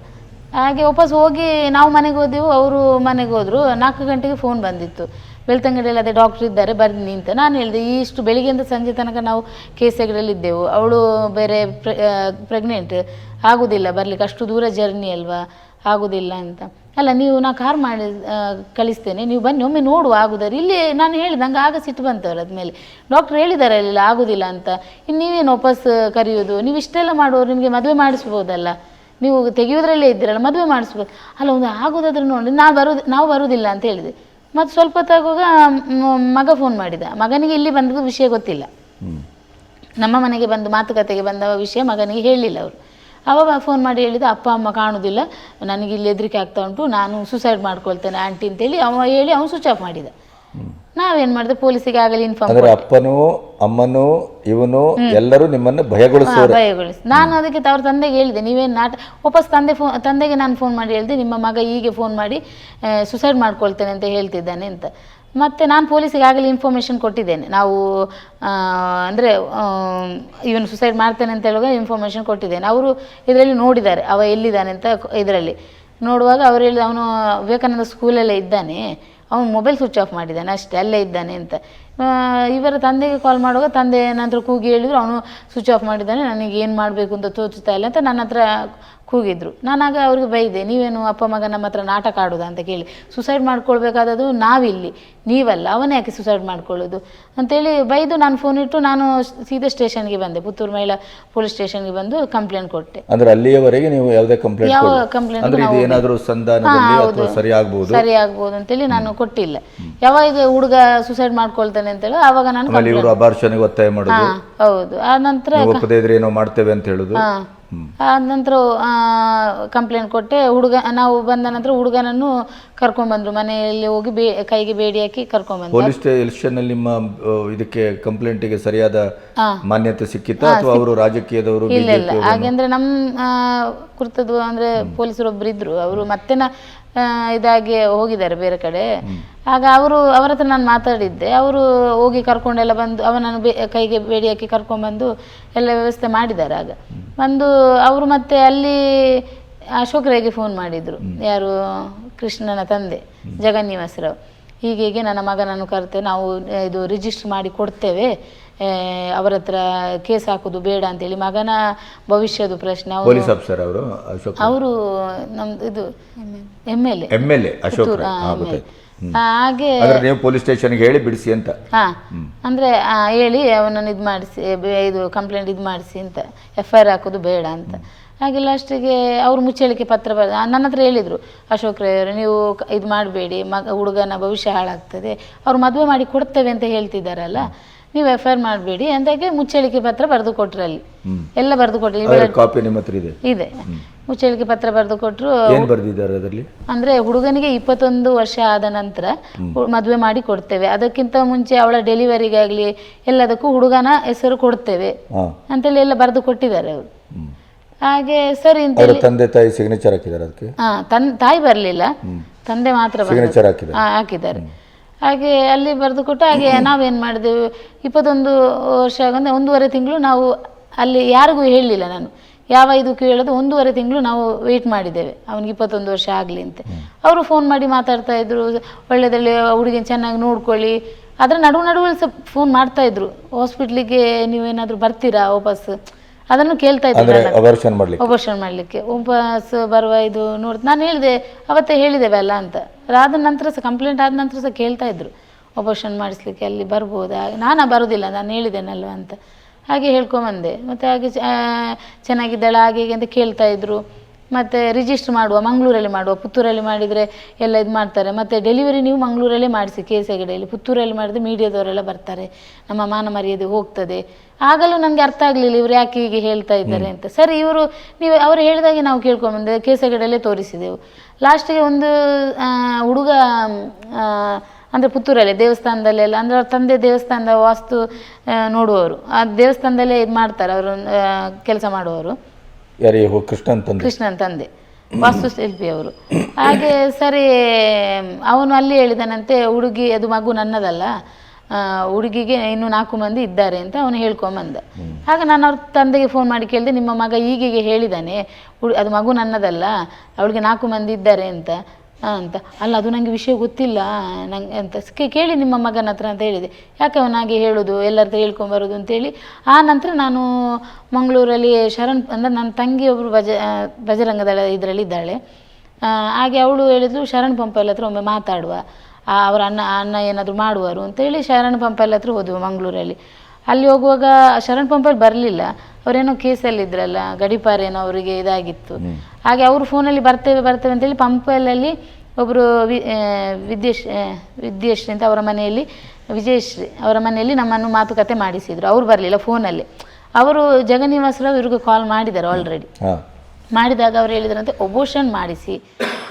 ಹಾಗೆ ವಾಪಸ್ ಹೋಗಿ ನಾವು ಮನೆಗೆ ಹೋದೆವು, ಅವರು ಮನೆಗೆ ಹೋದರು. 4 ಗಂಟೆಗೆ ಫೋನ್ ಬಂದಿತ್ತು, ಬೆಳ್ತಂಗಡಿಯಲ್ಲಿ ಅದೇ ಡಾಕ್ಟ್ರ್ ಇದ್ದಾರೆ ಬನ್ನಿ ಅಂತ. ನಾನು ಹೇಳಿದೆ, ಇಷ್ಟು ಬೆಳಿಗ್ಗೆಯಿಂದ ಸಂಜೆ ತನಕ ನಾವು ಕೇಸ್ ಹೆಗಡೆಯಲ್ಲಿ ಇದ್ದೆವು, ಅವಳು ಬೇರೆ ಪ್ರೆಗ್ನೆಂಟ್, ಆಗೋದಿಲ್ಲ ಬರಲಿಕ್ಕೆ, ಅಷ್ಟು ದೂರ ಜರ್ನಿ ಅಲ್ವಾ, ಆಗೋದಿಲ್ಲ ಅಂತ. ಅಲ್ಲ ನೀವು ನಾ ಕಾರ್ ಮಾಡಿ ಕಳಿಸ್ತೇನೆ, ನೀವು ಬನ್ನಿ ಒಮ್ಮೆ ನೋಡುವ ಆಗುದಾರೆ. ಇಲ್ಲಿ ನಾನು ಹೇಳಿದೆ, ನಂಗೆ ಆಗ ಸಿಟ್ಟು ಬಂತವ್ರು. ಆದಮೇಲೆ ಡಾಕ್ಟ್ರ್ ಹೇಳಿದ್ದಾರೆ ಅಲ್ಲ ಆಗೋದಿಲ್ಲ ಅಂತ, ಇನ್ನು ನೀವೇನು ವಾಪಸ್ ಕರೆಯೋದು, ನೀವು ಇಷ್ಟೆಲ್ಲ ಮಾಡುವವರು ನಿಮಗೆ ಮದುವೆ ಮಾಡಿಸ್ಬೋದಲ್ಲ, ನೀವು ತೆಗೆಯೋದ್ರಲ್ಲೇ ಇದ್ದೀರಲ್ಲ, ಮದುವೆ ಮಾಡಿಸ್ಬೋದು ಅಲ್ಲ, ಒಂದು ಆಗೋದಾದ್ರೆ ನೋಡಿ, ನಾವು ಬರುವುದಿಲ್ಲ ಅಂತ ಹೇಳಿದೆ. ಮತ್ತು ಸ್ವಲ್ಪ ಹೊತ್ತಾಗುವಾಗ ಮಗ ಫೋನ್ ಮಾಡಿದ. ಮಗನಿಗೆ ಇಲ್ಲಿ ಬಂದದ್ದು ವಿಷಯ ಗೊತ್ತಿಲ್ಲ, ನಮ್ಮ ಮನೆಗೆ ಬಂದು ಮಾತುಕತೆಗೆ ಬಂದ ವಿಷಯ ಮಗನಿಗೆ ಹೇಳಲಿಲ್ಲ ಅವರು. ಆವಾಗ ಫೋನ್ ಮಾಡಿ ಹೇಳಿದ, ಅಪ್ಪ ಅಮ್ಮ ಕಾಣುವುದಿಲ್ಲ, ನನಗೆ ಇಲ್ಲಿ ಹೆದರಿಕೆ ಆಗ್ತಾ ಉಂಟು, ನಾನು ಸೂಸೈಡ್ ಮಾಡ್ಕೊಳ್ತೇನೆ ಆಂಟಿ ಅಂತೇಳಿ ಅವನು ಸ್ವಿಚ್ ಆಫ್ ಮಾಡಿದ. ನಾವೇನು ಮಾಡಿದೆ, ಪೊಲೀಸಿಗೆ ಆಗಲಿ ಇನ್ಫಾರ್ಮ್. ಅಪ್ಪನೂ ಅಮ್ಮನೂ ಇವನು ಎಲ್ಲರೂ ನಿಮ್ಮನ್ನು ಭಯಗೊಳಿಸಿ. ನಾನು ಅದಕ್ಕೆ ಅವ್ರ ತಂದೆಗೆ ಹೇಳಿದೆ, ನೀವೇನು ವಾಪಸ್ ತಂದೆಗೆ ನಾನು ಫೋನ್ ಮಾಡಿ ಹೇಳಿದೆ, ನಿಮ್ಮ ಮಗ ಹೀಗೆ ಫೋನ್ ಮಾಡಿ ಸುಸೈಡ್ ಮಾಡ್ಕೊಳ್ತೇನೆ ಅಂತ ಹೇಳ್ತಿದ್ದಾನೆ ಅಂತ. ಮತ್ತು ನಾನು ಪೊಲೀಸಿಗೆ ಆಗಲಿ ಇನ್ಫಾರ್ಮೇಷನ್ ಕೊಟ್ಟಿದ್ದೇನೆ, ನಾವು ಅಂದರೆ ಇವನು ಸುಸೈಡ್ ಮಾಡ್ತೇನೆ ಅಂತ ಹೇಳುವಾಗ ಇನ್ಫಾರ್ಮೇಷನ್ ಕೊಟ್ಟಿದ್ದೇನೆ. ಅವರು ಇದರಲ್ಲಿ ನೋಡಿದ್ದಾರೆ ಅವ ಎಲ್ಲಿದ್ದಾನೆ ಅಂತ. ಇದರಲ್ಲಿ ನೋಡುವಾಗ ಅವರು ಹೇಳಿದ, ಅವನು ವಿವೇಕಾನಂದ ಸ್ಕೂಲಲ್ಲೇ ಇದ್ದಾನೆ, ಅವನು ಮೊಬೈಲ್ ಸ್ವಿಚ್ ಆಫ್ ಮಾಡಿದ್ದಾನೆ ಅಷ್ಟೇ, ಅಲ್ಲೇ ಇದ್ದಾನೆ ಅಂತ. ಇವರ ತಂದೆಗೆ ಕಾಲ್ ಮಾಡುವಾಗ ತಂದೆ ನಂತರ ಕೂಗಿ ಹೇಳಿದರು, ಅವನು ಸ್ವಿಚ್ ಆಫ್ ಮಾಡಿದ್ದಾನೆ, ನನಗೆ ಏನು ಮಾಡಬೇಕು ಅಂತ ತೋಚುತ್ತಾ ಇಲ್ಲ ಅಂತ ನನ್ನ ಹತ್ರ ಕೂಗಿದ್ರು. ನಾನಾಗ ಅವ್ರಿಗೆ ಬೈದೆ, ನೀವೇನು ಅಪ್ಪ ಮಗ ನಮ್ಮ ಹತ್ರ ನಾಟಕ ಆಡೋದು ಅಂತ ಕೇಳಿ. ಸುಸೈಡ್ ಮಾಡ್ಕೊಳ್ಬೇಕಾದದ್ದು ನಾವಿಲ್ಲಿ, ನೀವಲ್ಲ, ಅವನೇ ಯಾಕೆ ಸುಸೈಡ್ ಮಾಡ್ಕೊಳ್ಳೋದು ಅಂತೇಳಿ ಬೈದು ನಾನು ಫೋನ್ ಇಟ್ಟು ನಾನು ಸೀದಾ ಸ್ಟೇಷನ್ಗೆ ಬಂದೆ, ಪುತ್ತೂರು ಮಹಿಳಾ ಪೊಲೀಸ್ ಸ್ಟೇಷನ್ಗೆ ಬಂದು ಕಂಪ್ಲೇಂಟ್ ಕೊಟ್ಟೆ. ಅಂದ್ರೆ ಅಲ್ಲಿಯವರೆಗೆ ನೀವು ಯಾವುದೇ ಕಂಪ್ಲೇಂಟ್ ಯಾವ ಕಂಪ್ಲೇಂಟ್ ಏನಾದರೂ ಸಂಧಾನದಲ್ಲಿ ಅಥವಾ ಸರಿ ಆಗ್ಬೋದು ಅಂತೇಳಿ ನಾನು ಕೊಟ್ಟಿಲ್ಲ. ಯಾವಾಗ ಹುಡುಗ ಸುಸೈಡ್ ಮಾಡ್ಕೊಳ್ತಾನೆ ಅಂತೇಳಿ ಆವಾಗ ನಾನು ಇವರು ಅಬಾರ್ಷನ್ಗೆ ಒತ್ತಾಯ ಮಾಡೋದು. ಹೌದು. ಆ ನಂತರ ಒಪ್ಪದೇ ಇದ್ರೆ ಏನೋ ಮಾಡ್ತೇವೆ ಅಂತ ಹೇಳುದು. ಆ ನಂತರ ಕಂಪ್ಲೇಂಟ್ ಕೊಟ್ಟೆ. ನಾವು ಬಂದ ನಂತರ ಹುಡುಗನನ್ನು ಕರ್ಕೊಂಡ್ಬಂದ್ರು, ಮನೆಯಲ್ಲಿ ಹೋಗಿ ಕೈಗೆ ಬೇಡಿ ಹಾಕಿ ಕರ್ಕೊಂಡ್ಬಂದ್ರು. ಪೊಲೀಸ್ ಸ್ಟೇಷನ್ ಅಲ್ಲಿ ನಿಮ್ಮ ಇದಕ್ಕೆ ಕಂಪ್ಲೇಂಟಿಗೆ ಸರಿಯಾದ ಮಾನ್ಯತೆ ಸಿಕ್ಕಿತಾ ಅಥವಾ ಅವರು ರಾಜಕೀಯದವರು? ಇಲ್ಲ ಇಲ್ಲ, ಹಾಗೆಂದ್ರೆ ನಮ್ಮ ಕುರ್ತದ್ದು ಅಂದ್ರೆ ಪೊಲೀಸರು ಒಬ್ರು ಇದ್ರು, ಅವರು ಮತ್ತೆ ಇದಾಗಿ ಹೋಗಿದ್ದಾರೆ ಬೇರೆ ಕಡೆ. ಆಗ ಅವರ ಹತ್ರ ನಾನು ಮಾತಾಡಿದ್ದೆ. ಅವರು ಹೋಗಿ ಕರ್ಕೊಂಡೆಲ್ಲ ಬಂದು ಅವನನ್ನು ಕೈಗೆ ಬೇಡಿ ಹಾಕಿ ಕರ್ಕೊಂಡ್ಬಂದು ಎಲ್ಲ ವ್ಯವಸ್ಥೆ ಮಾಡಿದ್ದಾರೆ. ಆಗ ಬಂದು ಅವರು ಮತ್ತೆ ಅಲ್ಲಿ ಅಶೋಕ್ ರೈಗೆ ಫೋನ್ ಮಾಡಿದರು, ಯಾರು ಕೃಷ್ಣನ ತಂದೆ ಜಗನ್ನಿವಾಸರಾವ್. ಹೀಗೆ ನನ್ನ ಮಗನನ್ನು ಕರೆತೆ, ನಾವು ಇದು ರಿಜಿಸ್ಟರ್ ಮಾಡಿ ಕೊಡ್ತೇವೆ, ಅವರ ಹತ್ರ ಕೇಸ್ ಹಾಕೋದು ಬೇಡ ಅಂತೇಳಿ. ಮಗನ ಭವಿಷ್ಯದ ಪ್ರಶ್ನೆ. ಅವರು ನಮ್ದು ಇದು MLA ಅಶೋಕ್. ಹಾಗೆ ಪೊಲೀಸ್ ಸ್ಟೇಷನ್ಗೆ ಹೇಳಿ ಬಿಡಿಸಿ ಅಂತ. ಅಂದ್ರೆ ಹೇಳಿ ಅವನನ್ನು ಇದು ಮಾಡಿಸಿ, ಇದು ಕಂಪ್ಲೇಂಟ್ ಇದು ಮಾಡಿಸಿ ಅಂತ, FIR ಹಾಕೋದು ಬೇಡ ಅಂತ. ಹಾಗೆ ಲಾಸ್ಟಿಗೆ ಅವರು ಮುಚ್ಚಳಿಕೆ ಪತ್ರ ನನ್ನ ಹತ್ರ ಹೇಳಿದರು, ಅಶೋಕ್ ರೈ ಅವರು ನೀವು ಇದು ಮಾಡಬೇಡಿ, ಹುಡುಗನ ಭವಿಷ್ಯ ಹಾಳಾಗ್ತದೆ, ಅವ್ರು ಮದುವೆ ಮಾಡಿ ಕೊಡ್ತೇವೆ ಅಂತ ಹೇಳ್ತಿದ್ದಾರಲ್ಲ, ನೀವು FIR ಮಾಡಬೇಡಿ ಅಂದಾಗೆ ಮುಚ್ಚಳಿಕೆ ಪತ್ರ ಬರೆದು ಕೊಟ್ರು. ಅಲ್ಲಿ ಎಲ್ಲ ಬರೆದು ಕೊಟ್ಟರು, ಇದೆ ಮುಚ್ಚಳಿಕೆ ಪತ್ರ ಬರೆದು ಕೊಟ್ಟರು. ಅಂದ್ರೆ ಹುಡುಗನಿಗೆ 21 ವರ್ಷ ಆದ ನಂತರ ಮದುವೆ ಮಾಡಿ ಕೊಡ್ತೇವೆ, ಅದಕ್ಕಿಂತ ಮುಂಚೆ ಅವಳ ಡೆಲಿವರಿಗಾಗ್ಲಿ ಎಲ್ಲದಕ್ಕೂ ಹುಡುಗನ ಹೆಸರು ಕೊಡ್ತೇವೆ ಅಂತೇಳಿ ಎಲ್ಲ ಬರೆದು ಕೊಟ್ಟಿದ್ದಾರೆ ಅವರು. ಹಾಗೆ ಸರಿ ಅಂತ ತಂದೆ ತಾಯಿ ಸಿಗ್ನೇಚರ್ ಹಾಕಿದ್ದಾರೆ ಅದಕ್ಕೆ. ತಾಯಿ ಬರಲಿಲ್ಲ, ತಂದೆ ಮಾತ್ರ ಹಾಕಿದ್ದಾರೆ. ಹಾಗೆ ಅಲ್ಲಿ ಬರೆದು ಕೊಟ್ಟು ಹಾಗೆ ನಾವೇನು ಮಾಡಿದೆವು, 21 ವರ್ಷ ಆಗಂದ್ರೆ 1.5 ತಿಂಗಳು ನಾವು ಅಲ್ಲಿ ಯಾರಿಗೂ ಹೇಳಲಿಲ್ಲ. ನಾನು ಯಾವ ಇದಕ್ಕೂ ಹೇಳೋದು 1.5 ತಿಂಗಳು ನಾವು ವೆಯ್ಟ್ ಮಾಡಿದ್ದೇವೆ ಅವನಿಗೆ 21 ವರ್ಷ ಆಗಲಿ ಅಂತ. ಅವರು ಫೋನ್ ಮಾಡಿ ಮಾತಾಡ್ತಾ ಇದ್ರು, ಒಳ್ಳೆಯದಲ್ಲಿ ಹುಡುಗಿನ ಚೆನ್ನಾಗಿ ನೋಡ್ಕೊಳ್ಳಿ. ಅದರ ನಡುವಲ್ಲಿ ಸಹ ಫೋನ್ ಮಾಡ್ತಾ ಇದ್ರು, ಹಾಸ್ಪಿಟ್ಲಿಗೆ ನೀವೇನಾದರೂ ಬರ್ತೀರಾ ವಾಪಸ್, ಅದನ್ನು ಕೇಳ್ತಾ ಇದ್ರು, ಅಬಾರ್ಷನ್ ಮಾಡಲಿಕ್ಕೆ ವಾಪಸ್ ಬರುವ ಇದು ನೋಡಿ. ನಾನು ಹೇಳಿದೆ, ಅವತ್ತೇ ಹೇಳಿದ್ದೇವೆ ಅಲ್ಲ ಅಂತ. ಅದಾದ ನಂತರ ಸಹ ಕಂಪ್ಲೇಂಟ್ ಆದ ನಂತರ ಸಹ ಕೇಳ್ತಾ ಇದ್ರು, ಅಬಾರ್ಷನ್ ಮಾಡಿಸ್ಲಿಕ್ಕೆ ಅಲ್ಲಿ ಬರ್ಬೋದಾ? ನಾನು ಬರೋದಿಲ್ಲ, ನಾನು ಹೇಳಿದ್ದೇನಲ್ವ ಅಂತ ಹಾಗೆ ಹೇಳ್ಕೊಂಬಂದೆ. ಮತ್ತು ಹಾಗೆ ಚೆನ್ನಾಗಿದ್ದಾಳೆ ಹಾಗೆ ಹೀಗೆ ಅಂತ ಕೇಳ್ತಾ ಇದ್ರು. ಮತ್ತು ರಿಜಿಸ್ಟ್ರ್ ಮಾಡುವ, ಮಂಗಳೂರಲ್ಲಿ ಮಾಡುವ, ಪುತ್ತೂರಲ್ಲಿ ಮಾಡಿದರೆ ಎಲ್ಲ ಇದು ಮಾಡ್ತಾರೆ. ಮತ್ತು ಡೆಲಿವರಿ ನೀವು ಮಂಗಳೂರಲ್ಲೇ ಮಾಡಿಸಿ, ಕೇಸಗಡೆಯಲ್ಲಿ. ಪುತ್ತೂರಲ್ಲಿ ಮಾಡಿದ್ರೆ ಮೀಡಿಯಾದವರೆಲ್ಲ ಬರ್ತಾರೆ, ನಮ್ಮ ಮಾನ ಮರ್ಯಾದೆ ಹೋಗ್ತದೆ. ಆಗಲೂ ನನಗೆ ಅರ್ಥ ಆಗಲಿಲ್ಲ, ಇವ್ರು ಯಾಕೆ ಹೀಗೆ ಹೇಳ್ತಾ ಇದ್ದಾರೆ ಅಂತ. ಸರಿ, ನೀವು ಅವರು ಹೇಳಿದಾಗೆ ನಾವು ಕೇಳ್ಕೊಂಬಂದೆ, ಕೇಸಗಡೆಯಲ್ಲೇ ತೋರಿಸಿದೆವು. ಲಾಸ್ಟಿಗೆ ಒಂದು ಹುಡುಗ ಅಂದರೆ ಪುತ್ತೂರಲ್ಲೇ ದೇವಸ್ಥಾನದಲ್ಲೆಲ್ಲ, ಅಂದರೆ ಅವ್ರ ತಂದೆ ದೇವಸ್ಥಾನದ ವಾಸ್ತು ನೋಡುವವರು, ಆ ದೇವಸ್ಥಾನದಲ್ಲೇ ಇದು ಮಾಡ್ತಾರೆ ಅವರು, ಕೆಲಸ ಮಾಡುವವರು. ಕೃಷ್ಣನ್ ತಂದೆ ವಾಸ್ತುಶಿಲ್ಪಿ ಅವರು. ಹಾಗೆ ಸರಿ, ಅವನು ಅಲ್ಲಿ ಹೇಳಿದಾನಂತೆ, ಹುಡುಗಿ ಅದು ಮಗು ನನ್ನದಲ್ಲ, ಹುಡುಗಿಗೆ ಇನ್ನು 4 ಮಂದಿ ಇದ್ದಾರೆ ಅಂತ ಅವನು ಹೇಳ್ಕೊಂಬಂದ. ಆಗ ನಾನು ಅವ್ರ ತಂದೆಗೆ ಫೋನ್ ಮಾಡಿ ಕೇಳಿದೆ, ನಿಮ್ಮ ಮಗ ಹೀಗೆ ಹೇಳಿದ್ದಾನೆ, ಅದು ಮಗು ನನ್ನದಲ್ಲ, ಅವಳಿಗೆ 4 ಮಂದಿ ಇದ್ದಾರೆ ಅಂತ. ಅಲ್ಲ, ಅದು ನನಗೆ ವಿಷಯ ಗೊತ್ತಿಲ್ಲ ನಂಗೆ ಅಂತ ಕೇಳಿ ನಿಮ್ಮ ಮಗನ ಹತ್ರ ಅಂತ ಹೇಳಿದೆ. ಯಾಕೆ ಅವನಾಗೆ ಹೇಳೋದು, ಎಲ್ಲರ ಹತ್ರ ಹೇಳ್ಕೊಂಬರೋದು ಅಂತೇಳಿ. ಆ ನಂತರ ನಾನು ಮಂಗಳೂರಲ್ಲಿ ಅಂದರೆ ನನ್ನ ತಂಗಿ ಒಬ್ಬರು ಬಜರಂಗ ದಳ ಇದರಲ್ಲಿ ಇದ್ದಾಳೆ. ಹಾಗೆ ಅವಳು ಹೇಳಿದ್ರು, ಶರಣ್ ಪಂಪಲ್ ಹತ್ರ ಒಮ್ಮೆ ಮಾತಾಡುವ, ಅವರ ಅಣ್ಣ ಏನಾದರೂ ಮಾಡುವರು ಅಂತೇಳಿ ಶರಣ್ ಪಂಪಲ್ ಹತ್ರ ಹೋದವು ಮಂಗಳೂರಲ್ಲಿ. ಅಲ್ಲಿ ಹೋಗುವಾಗ ಶರಣ್ ಪಂಪಲ್ ಬರಲಿಲ್ಲ, ಅವರೇನೋ ಕೇಸಲ್ಲಿದ್ರಲ್ಲ, ಗಡಿಪಾರೇನೋ ಅವರಿಗೆ ಇದಾಗಿತ್ತು. ಹಾಗೆ ಅವರು ಫೋನಲ್ಲಿ ಬರ್ತೇವೆ ಅಂತೇಳಿ ಪಂಪಲಲ್ಲಿ ಒಬ್ಬರು ವಿದ್ಯಶ್ರೀ ಅಂತ ಅವರ ಮನೆಯಲ್ಲಿ, ವಿಜಯಶ್ರೀ ಅವರ ಮನೆಯಲ್ಲಿ ನಮ್ಮನ್ನು ಮಾತುಕತೆ ಮಾಡಿಸಿದರು. ಅವ್ರು ಬರಲಿಲ್ಲ, ಫೋನಲ್ಲಿ ಅವರು ಜಗನ್ನಿವಾಸರಾವ್ ಇವ್ರಿಗೆ ಕಾಲ್ ಮಾಡಿದ್ದಾರೆ ಆಲ್ರೆಡಿ. ಮಾಡಿದಾಗ ಅವ್ರು ಹೇಳಿದ್ರಂತೆ,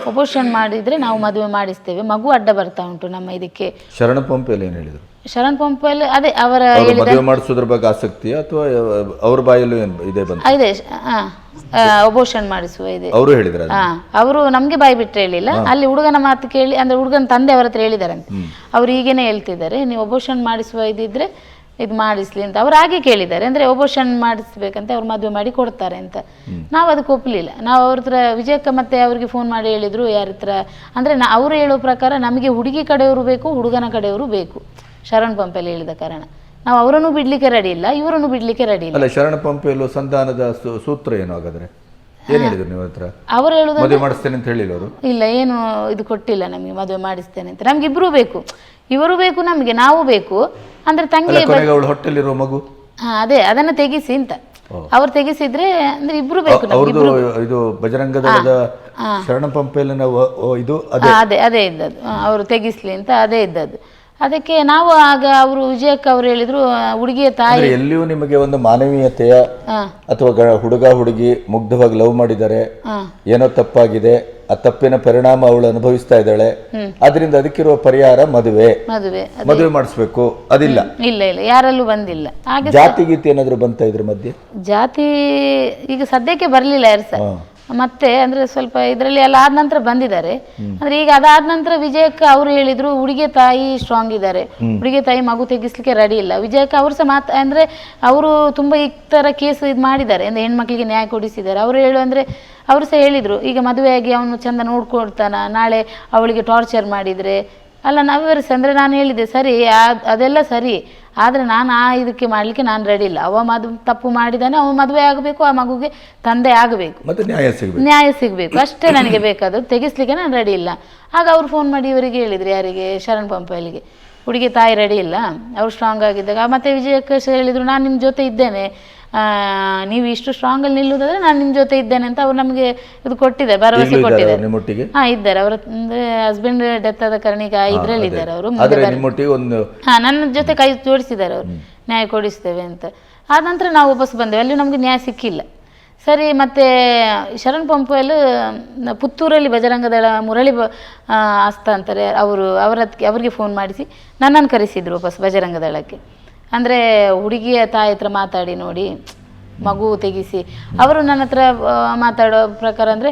ಅಬೋರ್ಷನ್ ಮಾಡಿದರೆ ನಾವು ಮದುವೆ ಮಾಡಿಸ್ತೇವೆ, ಮಗು ಅಡ್ಡ ಬರ್ತಾ ಉಂಟು ನಮ್ಮ ಇದಕ್ಕೆ. ಶರಣ ಪಂಪಲ್ಲಿ ಏನು ಹೇಳಿದರು? ಶರಣ್ ಪಂಪಲ್ಲಿ ಅದೇ ಅವರ ಮದುವೆ ಮಾಡಿಸೋದ್ರ ಬಗ್ಗೆ ಆಸಕ್ತಿ ಅಥವಾ ಅವ್ರ ಬಾಯಲ್ಲೂ ಇದೆ ಬಂತು? ಇದೆ, ಅಬೋರ್ಷನ್ ಮಾಡಿಸುವ ಇದೆ ಅವರು ಹೇಳಿದ್ರು. ಅವರು ನಮಗೆ ಬಾಯಿ ಬಿಟ್ಟರೆ ಹೇಳಿಲ್ಲ, ಅಲ್ಲಿ ಹುಡುಗನ ಮಾತು ಕೇಳಿ, ಅಂದ್ರೆ ಹುಡುಗನ ತಂದೆ ಅವರ ಹತ್ರ ಹೇಳಿದಾರಂತೆ. ಅವ್ರು ಈಗೇನೆ ಹೇಳ್ತಿದ್ದಾರೆ, ನೀವು ಅಬೋರ್ಷನ್ ಮಾಡಿಸುವ ಇದಿದ್ರೆ ಇದು ಮಾಡಿಸ್ಲಿ ಅಂತ. ಅವ್ರು ಹಾಗೆ ಕೇಳಿದ್ದಾರೆ, ಅಂದರೆ ಅಬೋರ್ಷನ್ ಮಾಡಿಸ್ಬೇಕಂತ ಅವ್ರು ಮದುವೆ ಮಾಡಿ ಕೊಡ್ತಾರೆ ಅಂತ. ನಾವು ಅದಕ್ಕೆ ಒಪ್ಪಲಿಲ್ಲ. ನಾವು ಅವ್ರ ಹತ್ರ ವಿಜಯಕ್ಕ ಮತ್ತೆ ಅವ್ರಿಗೆ ಫೋನ್ ಮಾಡಿ ಹೇಳಿದ್ರು, ಯಾರ ಹತ್ರ ಅಂದರೆ ಅವರು ಹೇಳೋ ಪ್ರಕಾರ ನಮಗೆ ಹುಡುಗಿ ಕಡೆಯವರು ಬೇಕು, ಹುಡುಗನ ಕಡೆಯವರು ಬೇಕು, ಶರಣ್ ಪಂಪಲ್ಲಿ ಹೇಳಿದ ಕಾರಣ ನಾವು ಅವರನ್ನು ಬಿಡ್ಲಿಕ್ಕೆ ರೆಡಿ ಇಲ್ಲ, ಇವರನ್ನು ಬಿಡ್ಲಿಕ್ಕೆ ರೆಡಿ ಇಲ್ಲ. ಶರಣ ಪಂಪೆಯಲ್ಲೂ ಸಂಧಾನದ ಸೂತ್ರ ಏನು ಹಾಗಾದ್ರೆ? ಏನು ಹೇಳಿದ್ರು ನೀವು ಹತ್ರ? ಅವರು ಹೇಳುದು ಮದುವೆ ಮಾಡಿಸ್ತೇನೆ ಅಂತ ಹೇಳಿಲ್ಲ ಅವರು? ಇಲ್ಲ, ಏನು ಇದು ಕೊಟ್ಟಿಲ್ಲ ನಮಗೆ, ಮದುವೆ ಮಾಡಿಸ್ತೇನೆ ಅಂತ. ನಮ್ಗೆ ಇಬ್ರು ಬೇಕು, ಇವರು ಬೇಕು, ನಮಗೆ ನಾವು ಬೇಕು. ಅಂದ್ರೆ ತಂಗಿ ಅವಳು ಹೊಟ್ಟೆಲಿರುವ ಮಗು, ಅದೇ ಅದನ್ನ ತೆಗಿಸಿ ಅಂತ ಅವ್ರು ತೆಗಿಸಿದ್ರೆ, ಅಂದ್ರೆ ಇಬ್ರು ಬೇಕು. ಅವ್ರದ್ದು ಇದು ಬಜರಂಗ ದಳದ ಶರಣ ಪಂಪೆಲ್ಲ ಇದು ಅದೇ ಇದ್ದದ್ದು, ಅವರು ತೆಗಿಸ್ಲಿ ಅಂತ ಅದೇ ಇದ್ದದ್ದು. ಅದಕ್ಕೆ ನಾವು ಆಗ ಅವರು ವಿಜಯಕ್ಕ ಅವ್ರು ಹೇಳಿದ್ರು, ಹುಡುಗಿಯ ತಾಯಿ ಎಲ್ಲಿಯೂ ನಿಮಗೆ ಒಂದು ಮಾನವೀಯತೆಯ ಅಥವಾ ಹುಡುಗ ಹುಡುಗಿ ಮುಗ್ಧವಾಗಿ ಲವ್ ಮಾಡಿದ್ದಾರೆ, ಏನೋ ತಪ್ಪಾಗಿದೆ, ಆ ತಪ್ಪಿನ ಪರಿಣಾಮ ಅವಳು ಅನುಭವಿಸ್ತಾ ಇದ್ದಾಳೆ, ಅದರಿಂದ ಅದಕ್ಕಿರುವ ಪರಿಹಾರ ಮದುವೆ ಮಾಡಿಸ್ಬೇಕು, ಅದಿಲ್ಲ. ಇಲ್ಲ ಯಾರಲ್ಲೂ ಬಂದಿಲ್ಲ. ಹಾಗೆ ಜಾತಿ ಗೀತಿ ಏನಾದ್ರು ಬಂತ ಇದ್ರ ಮಧ್ಯೆ? ಜಾತಿ ಈಗ ಸದ್ಯಕ್ಕೆ ಬರ್ಲಿಲ್ಲ ಯಾರು ಸಹ. ಮತ್ತೆ ಅಂದ್ರೆ ಸ್ವಲ್ಪ ಇದರಲ್ಲಿ ಎಲ್ಲ ಆದ ನಂತರ ಬಂದಿದ್ದಾರೆ. ಅಂದ್ರೆ ಈಗ ಅದಾದ ನಂತರ ವಿಜಯಕ್ಕ ಅವರು ಹೇಳಿದ್ರು, ಹುಡುಗಿ ತಾಯಿ ಸ್ಟ್ರಾಂಗ್ ಇದ್ದಾರೆ, ಹುಡುಗಿ ತಾಯಿ ಮಗು ತೆಗಿಸ್ಲಿಕ್ಕೆ ರೆಡಿ ಇಲ್ಲ. ವಿಜಯಕ್ಕ ಅವರು ಸಹ ಅಂದ್ರೆ ಅವರು ತುಂಬಾ ಈ ತರ ಕೇಸ್ ಇದು ಮಾಡಿದ್ದಾರೆ, ಅಂದ್ರೆ ಹೆಣ್ಮಕ್ಳಿಗೆ ನ್ಯಾಯ ಕೊಡಿಸಿದ್ದಾರೆ. ಅವರು ಅಂದ್ರೆ ಅವರು ಸಹ ಹೇಳಿದ್ರು, ಈಗ ಮದುವೆಯಾಗಿ ಅವನು ಚಂದ ನೋಡ್ಕೊಳ್ತಾನ, ನಾಳೆ ಅವಳಿಗೆ ಟಾರ್ಚರ್ ಮಾಡಿದ್ರೆ ಅಲ್ಲ ನಾವು ವಿವರಿಸಿ. ಅಂದರೆ ನಾನು ಹೇಳಿದೆ ಸರಿ, ಅದೆಲ್ಲ ಸರಿ, ಆದರೆ ನಾನು ಇದಕ್ಕೆ ಮಾಡಲಿಕ್ಕೆ ನಾನು ರೆಡಿ ಇಲ್ಲ. ಅವ ತಪ್ಪು ಮಾಡಿದ್ದಾನೆ, ಅವ ಮದುವೆ ಆಗಬೇಕು, ಆ ಮಗುಗೆ ತಂದೆ ಆಗಬೇಕು, ನ್ಯಾಯ ಸಿಗಬೇಕು, ಅಷ್ಟೇ ನನಗೆ ಬೇಕಾದದ್ದು. ತೆಗಿಸ್ಲಿಕ್ಕೆ ನಾನು ರೆಡಿ ಇಲ್ಲ. ಆಗ ಅವ್ರು ಫೋನ್ ಮಾಡಿ ಇವರಿಗೆ ಹೇಳಿದ್ರು, ಯಾರಿಗೆ, ಶರಣ್ ಪಂಪಲ್ಲಿಗೆ, ಹುಡುಗಿ ತಾಯಿ ರೆಡಿ ಇಲ್ಲ, ಅವ್ರು ಸ್ಟ್ರಾಂಗ್ ಆಗಿದ್ದಾಗ. ಮತ್ತೆ ವಿಜಯಕ್ಕೆ ಹೇಳಿದರು, ನಾನು ನಿಮ್ಮ ಜೊತೆ ಇದ್ದೇನೆ, ನೀವು ಇಷ್ಟು ಸ್ಟ್ರಾಂಗಲ್ಲಿ ನಿಲ್ಲುವುದಾದ್ರೆ ನಾನು ನಿಮ್ಮ ಜೊತೆ ಇದ್ದೇನೆ ಅಂತ ಅವ್ರು ನಮಗೆ ಇದು ಕೊಟ್ಟಿದ್ದಾರೆ, ಭರವಸೆ ಕೊಟ್ಟಿದ್ದಾರೆ. ಇದ್ದಾರೆ ಅವರು, ಅಂದ್ರೆ ಹಸ್ಬೆಂಡ್ ಡೆತ್ ಆದ ಕಾರಣ ಈಗ ಇದರಲ್ಲಿ ಇದ್ದಾರೆ ಅವರು. ನನ್ನ ಜೊತೆ ಕೈ ಜೋಡಿಸಿದ್ದಾರೆ ಅವರು, ನ್ಯಾಯ ಕೊಡಿಸ್ತೇವೆ ಅಂತ. ಆದ ನಂತರ ನಾವು ವಾಪಸ್ ಬಂದೇವೆ, ಅಲ್ಲಿ ನಮಗೆ ನ್ಯಾಯ ಸಿಕ್ಕಿಲ್ಲ. ಸರಿ, ಮತ್ತೆ ಶರಣ್ ಪಂಪಲ್ ಪುತ್ತೂರಲ್ಲಿ ಬಜರಂಗದಳ ಮುರಳಿ ಆಸ್ತ ಅಂತಾರೆ, ಅವರಿಗೆ ಫೋನ್ ಮಾಡಿಸಿ ನನ್ನನ್ನು ಕರೆಸಿದ್ರು ವಾಪಸ್ ಬಜರಂಗದಳಕ್ಕೆ. ಅಂದರೆ ಹುಡುಗಿಯ ತಾಯಿ ಹತ್ರ ಮಾತಾಡಿ ನೋಡಿ, ಮಗು ತೆಗಿಸಿ. ಅವರು ನನ್ನ ಹತ್ರ ಮಾತಾಡೋ ಪ್ರಕಾರ ಅಂದರೆ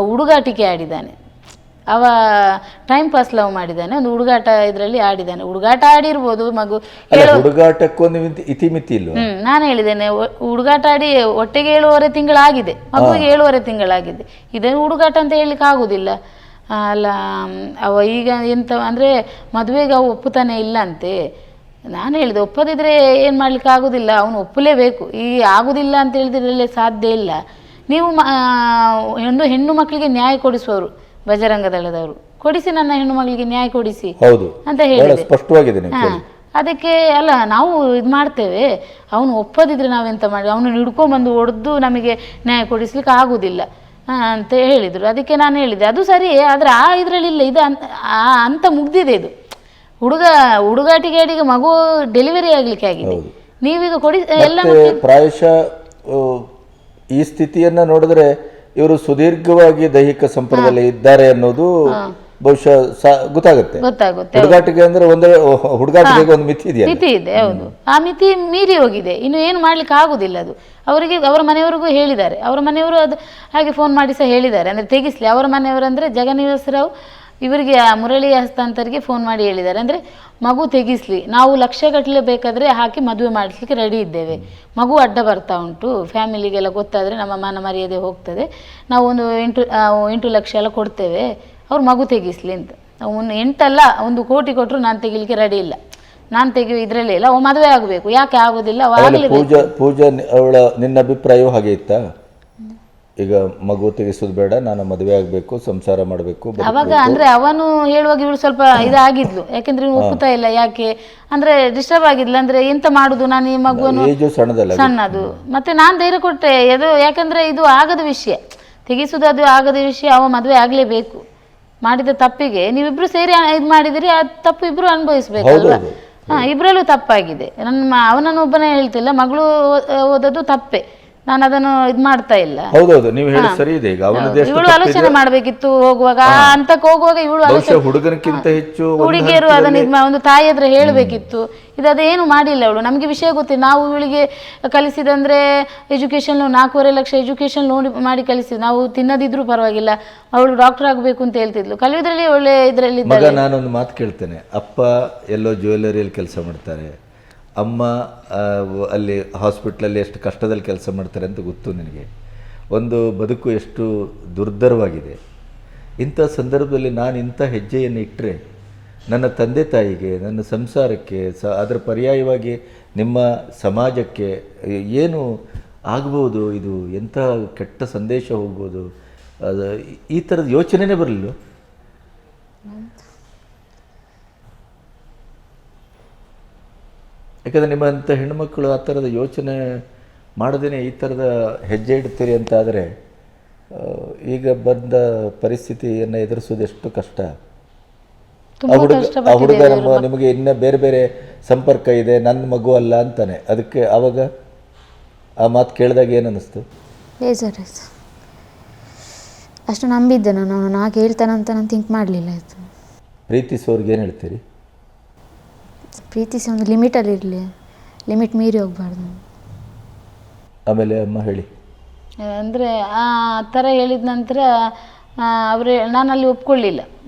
ಹುಡುಗಾಟಿಕೆ ಆಡಿದ್ದಾನೆ, ಅವ ಟೈಮ್ ಪಾಸ್ ಲವ್ ಮಾಡಿದ್ದಾನೆ, ಒಂದು ಹುಡುಗಾಟ ಇದರಲ್ಲಿ ಆಡಿದ್ದಾನೆ. ಹುಡುಗಾಟ ಆಡಿರ್ಬೋದು, ಮಗು ಹುಡುಗಾಟಕ್ಕೊಂದು ಇತಿಮಿತಿ ಇಲ್ಲ. ನಾನು ಹೇಳಿದ್ದೇನೆ, ಹುಡುಗಾಟ ಆಡಿ ಒಟ್ಟಿಗೆ 7.5 ತಿಂಗಳಾಗಿದೆ, ಮಗುವಿಗೆ 7.5 ತಿಂಗಳಾಗಿದೆ. ಇದನ್ನು ಹುಡುಗಾಟ ಅಂತ ಹೇಳಲಿಕ್ಕೆ ಆಗೋದಿಲ್ಲ ಅಲ್ಲ. ಅವ ಈಗ ಎಂತ ಅಂದರೆ ಮದುವೆಗೆ ಅವು ಒಪ್ಪುತ್ತಾನೆ ಇಲ್ಲ ಅಂತೆ. ನಾನು ಹೇಳಿದೆ, ಒಪ್ಪದಿದ್ರೆ ಏನು ಮಾಡ್ಲಿಕ್ಕೆ ಆಗೋದಿಲ್ಲ, ಅವನು ಒಪ್ಪಲೇಬೇಕು. ಈ ಆಗೋದಿಲ್ಲ ಅಂತ ಹೇಳಿದ್ರೆ ಸಾಧ್ಯ ಇಲ್ಲ. ನೀವು ಒಂದು ಹೆಣ್ಣು ಮಕ್ಕಳಿಗೆ ನ್ಯಾಯ ಕೊಡಿಸುವವರು ಬಜರಂಗ ದಳದವರು, ಕೊಡಿಸಿ, ನನ್ನ ಹೆಣ್ಣು ಮಕ್ಕಳಿಗೆ ನ್ಯಾಯ ಕೊಡಿಸಿ ಅಂತ ಹೇಳಿದೆ. ಅದಕ್ಕೆ ಅಲ್ಲ ನಾವು ಇದು ಮಾಡ್ತೇವೆ, ಅವನು ಒಪ್ಪದಿದ್ರೆ ನಾವೆಂತ ಮಾಡಿ, ಅವನು ಹಿಡ್ಕೊಂಡ್ಬಂದು ಹೊಡೆದು ನಮಗೆ ನ್ಯಾಯ ಕೊಡಿಸ್ಲಿಕ್ಕೆ ಆಗೋದಿಲ್ಲ ಅಂತ ಹೇಳಿದರು. ಅದಕ್ಕೆ ನಾನು ಹೇಳಿದೆ, ಅದು ಸರಿ, ಆದರೆ ಆ ಇದರಲ್ಲಿ ಇಲ್ಲ, ಇದು ಅಂತ ಮುಗ್ದಿದೆ. ಇದು ಹುಡುಗಾಟಿಗೆ ಮಗು ಡೆಲಿವರಿ ಆಗ್ಲಿಕ್ಕೆ ಆಗಿದೆ. ನೀವೀಗ ಕೊಡಿ ಎಲ್ಲ. ಪ್ರಾಯಶಃ ಈ ಸ್ಥಿತಿಯನ್ನ ನೋಡಿದ್ರೆ ಇವರು ಸುದೀರ್ಘವಾಗಿ ದೈಹಿಕ ಸಂಪರ್ಕದಲ್ಲಿ ಇದ್ದಾರೆ ಅನ್ನೋದು ಬಹುಶಃ ಗೊತ್ತಾಗುತ್ತೆ. ಹುಡುಗಾಟಿಗೆ ಅಂದ್ರೆ ಹುಡುಗಾಟಿಗೆ ಒಂದು ಮಿತಿ ಇದೆ. ಹೌದು, ಆ ಮಿತಿ ಮೀರಿ ಹೋಗಿದೆ, ಇನ್ನು ಏನು ಮಾಡ್ಲಿಕ್ಕೆ ಆಗುದಿಲ್ಲ. ಅದು ಅವರಿಗೆ ಅವರ ಮನೆಯವರಿಗೂ ಹೇಳಿದ್ದಾರೆ, ಅವರ ಮನೆಯವರು ಅದು ಹಾಗೆ ಫೋನ್ ಮಾಡಿ ಸಹ ಹೇಳಿದ್ದಾರೆ, ಅಂದ್ರೆ ತೆಗಿಸ್ಲಿ. ಅವರ ಮನೆಯವರು ಅಂದ್ರೆ ಜಗನ್ನಿವಾಸರಾವ್ ಇವರಿಗೆ ಮುರಳಿ ಹಸ್ತಾಂತರಿಗೆ ಫೋನ್ ಮಾಡಿ ಹೇಳಿದ್ದಾರೆ, ಅಂದರೆ ಮಗು ತೆಗಿಸ್ಲಿ, ನಾವು ಲಕ್ಷಗಟ್ಟಲೆ ಬೇಕಾದರೆ ಹಾಕಿ ಮದುವೆ ಮಾಡಿಸ್ಲಿಕ್ಕೆ ರೆಡಿ ಇದ್ದೇವೆ. ಮಗು ಅಡ್ಡ ಬರ್ತಾ ಉಂಟು, ಫ್ಯಾಮಿಲಿಗೆಲ್ಲ ಗೊತ್ತಾದರೆ ನಮ್ಮ ಮಾನ ಮರ್ಯಾದೆ ಹೋಗ್ತದೆ, ನಾವು ಒಂದು 8 ಲಕ್ಷ ಎಲ್ಲ ಕೊಡ್ತೇವೆ, ಅವ್ರು ಮಗು ತೆಗಿಸ್ಲಿ ಅಂತ. ಒಂದು 8 ಅಲ್ಲ, 1 ಕೋಟಿ ಕೊಟ್ಟರು ನಾನು ತೆಗಿಲಿಕ್ಕೆ ರೆಡಿ ಇಲ್ಲ, ನಾನು ತೆಗಿಯೋ ಇದರಲ್ಲೇ ಇಲ್ಲ. ಅವ ಮದುವೆ ಆಗಬೇಕು, ಯಾಕೆ ಆಗೋದಿಲ್ಲ? ಪೂಜಾ ಅವಳ ನಿನ್ನ ಅಭಿಪ್ರಾಯವೂ ಹಾಗೆ ಇತ್ತಾ? ಈಗ ಮಗು ತೆಗಿಸೋದು ಬೇಡ, ನಾನು ಮದುವೆ ಆಗಬೇಕು, ಸಂಸಾರ ಮಾಡಬೇಕು ಅವಾಗ. ಅಂದ್ರೆ ಅವನು ಹೇಳುವಾಗ ಇವಳು ಸ್ವಲ್ಪ ಇದಾಗಿದ್ಲು, ಯಾಕೆಂದ್ರೆ ಒಪ್ಪುತ್ತಾ ಇಲ್ಲ. ಯಾಕೆ ಅಂದ್ರೆ ಡಿಸ್ಟರ್ಬ್ ಆಗಿದ್ಲು, ಅಂದ್ರೆ ಎಂತ ಮಾಡುದು, ನಾನು ಈ ಮಗುವನ್ನು ಸಣ್ಣದು. ಮತ್ತೆ ನಾನು ಧೈರ್ಯ ಕೊಟ್ಟೆ, ಅದು ಯಾಕಂದ್ರೆ ಇದು ಆಗದ ವಿಷಯ, ತೆಗಿಸುದು ಅದು ಆಗದ ವಿಷಯ. ಅವ ಮದುವೆ ಆಗ್ಲೇಬೇಕು, ಮಾಡಿದ ತಪ್ಪಿಗೆ ನೀವಿಬ್ರು ಸೇರಿ ಇದು ಮಾಡಿದಿರಿ, ಆ ತಪ್ಪು ಇಬ್ರು ಅನುಭವಿಸ್ಬೇಕಲ್ವಾ? ಇಬ್ರಲ್ಲೂ ತಪ್ಪಾಗಿದೆ. ಅವನನ್ನು ಒಬ್ಬನೇ ಹೇಳ್ತಿಲ್ಲ, ಮಗಳು ಓದೋದು ತಪ್ಪೆ, ನಾನು ಅದನ್ನು ಇದು ಮಾಡ್ತಾ ಇಲ್ಲ. ಹೌದೌದು, ನೀವು ಹೇಳಿ ಸರಿ ಇದೆ. ಈಗ ಇವಳು ಆಲೋಚನೆ ಮಾಡ್ಬೇಕಿತ್ತು ಹೋಗುವಾಗ, ಅಂತಕ್ಕೆ ಹೋಗುವಾಗ ಇವಳು ಹುಡುಗನಕ್ಕಿಂತ ಹೆಚ್ಚು ಹುಡುಗಿಯರು ಅದನ್ನ ಒಂದು ತಾಯಿ ಹತ್ರ ಹೇಳ್ಬೇಕಿತ್ತು. ಅದೇನು ಮಾಡಿಲ್ಲ ಅವಳು. ನಮಗೆ ವಿಷಯ ಗೊತ್ತಿಲ್ಲ, ನಾವು ಇವಳಿಗೆ ಕಲಿಸಿದಂದ್ರೆ ಎಜುಕೇಶನ್ 4.5 ಲಕ್ಷ ಎಜುಕೇಶನ್ ಲೋನ್ ಮಾಡಿ ಕಲಿಸಿದ್ವಿ. ನಾವು ತಿನ್ನದಿದ್ರು ಪರವಾಗಿಲ್ಲ, ಅವಳು ಡಾಕ್ಟರ್ ಆಗಬೇಕು ಅಂತ ಹೇಳ್ತಿದ್ಲು, ಕಲಿಯೋದ್ರಲ್ಲಿ ಒಳ್ಳೆ ಇದರಲ್ಲಿ. ನಾನೊಂದು ಮಾತು ಕೇಳ್ತೇನೆ, ಅಪ್ಪ ಎಲ್ಲೋ ಜ್ಯುವೆಲರಿಯಲ್ಲಿ ಕೆಲಸ ಮಾಡ್ತಾರೆ, ಅಮ್ಮ ಅಲ್ಲಿ ಹಾಸ್ಪಿಟ್ಲಲ್ಲಿ ಎಷ್ಟು ಕಷ್ಟದಲ್ಲಿ ಕೆಲಸ ಮಾಡ್ತಾರೆ ಅಂತ ಗೊತ್ತು ನಿನಗೆ. ಒಂದು ಬದುಕು ಎಷ್ಟು ದುರ್ಧರವಾಗಿದೆ. ಇಂಥ ಸಂದರ್ಭದಲ್ಲಿ ನಾನು ಇಂಥ ಹೆಜ್ಜೆಯನ್ನು ಇಟ್ಟರೆ ನನ್ನ ತಂದೆ ತಾಯಿಗೆ, ನನ್ನ ಸಂಸಾರಕ್ಕೆ, ಅದರ ಪರ್ಯಾಯವಾಗಿ ನಿಮ್ಮ ಸಮಾಜಕ್ಕೆ ಏನು ಆಗ್ಬೋದು, ಇದು ಎಂಥ ಕೆಟ್ಟ ಸಂದೇಶ ಹೋಗ್ಬೋದು, ಅದು ಈ ಥರದ ಯೋಚನೆನೇ ಬರಲಿಲ್ಲ. ಯಾಕಂದರೆ ನಿಮ್ಮಂಥ ಹೆಣ್ಮಕ್ಳು ಆ ಥರದ ಯೋಚನೆ ಮಾಡದೇ ಈ ಥರದ ಹೆಜ್ಜೆ ಇಡ್ತೀರಿ ಅಂತಾದರೆ ಈಗ ಬಂದ ಪರಿಸ್ಥಿತಿಯನ್ನು ಎದುರಿಸೋದು ಎಷ್ಟು ಕಷ್ಟ. ಆ ಹುಡುಗ ನಿಮಗೆ ಇನ್ನು ಬೇರೆ ಬೇರೆ ಸಂಪರ್ಕ ಇದೆ, ನನ್ನ ಮಗು ಅಲ್ಲ ಅಂತಾನೆ. ಅದಕ್ಕೆ ಆವಾಗ ಆ ಮಾತು ಕೇಳಿದಾಗ ಏನು ಅನ್ನಿಸ್ತು? ಬೇಜಾರು ಆಯ್ತು. ಅಷ್ಟು ನಂಬಿದ್ದೆ ನಾನು ಹಾಗೆ ಹೇಳ್ತಾನಂತ ನಾನು ಥಿಂಕ್ ಮಾಡಲಿಲ್ಲ. ಆಯಿತು. ಪ್ರೀತಿಸೋರ್ಗೆ ಏನು ಹೇಳ್ತೀರಿ? ಪ್ರೀತಿಸಿ ಒಂದು ಲಿಮಿಟಲ್ಲಿ ಇರಲಿ, ಲಿಮಿಟ್ ಮೀರಿ ಹೋಗಬಾರ್ದು. ಆಮೇಲೆ ಅಮ್ಮ ಹೇಳಿ. ಅಂದರೆ ಆ ಥರ ಹೇಳಿದ ನಂತರ ಅವರು ನಾನು ಅಲ್ಲಿ ಒಪ್ಕೊಳ್ಳಿಲ್ಲ,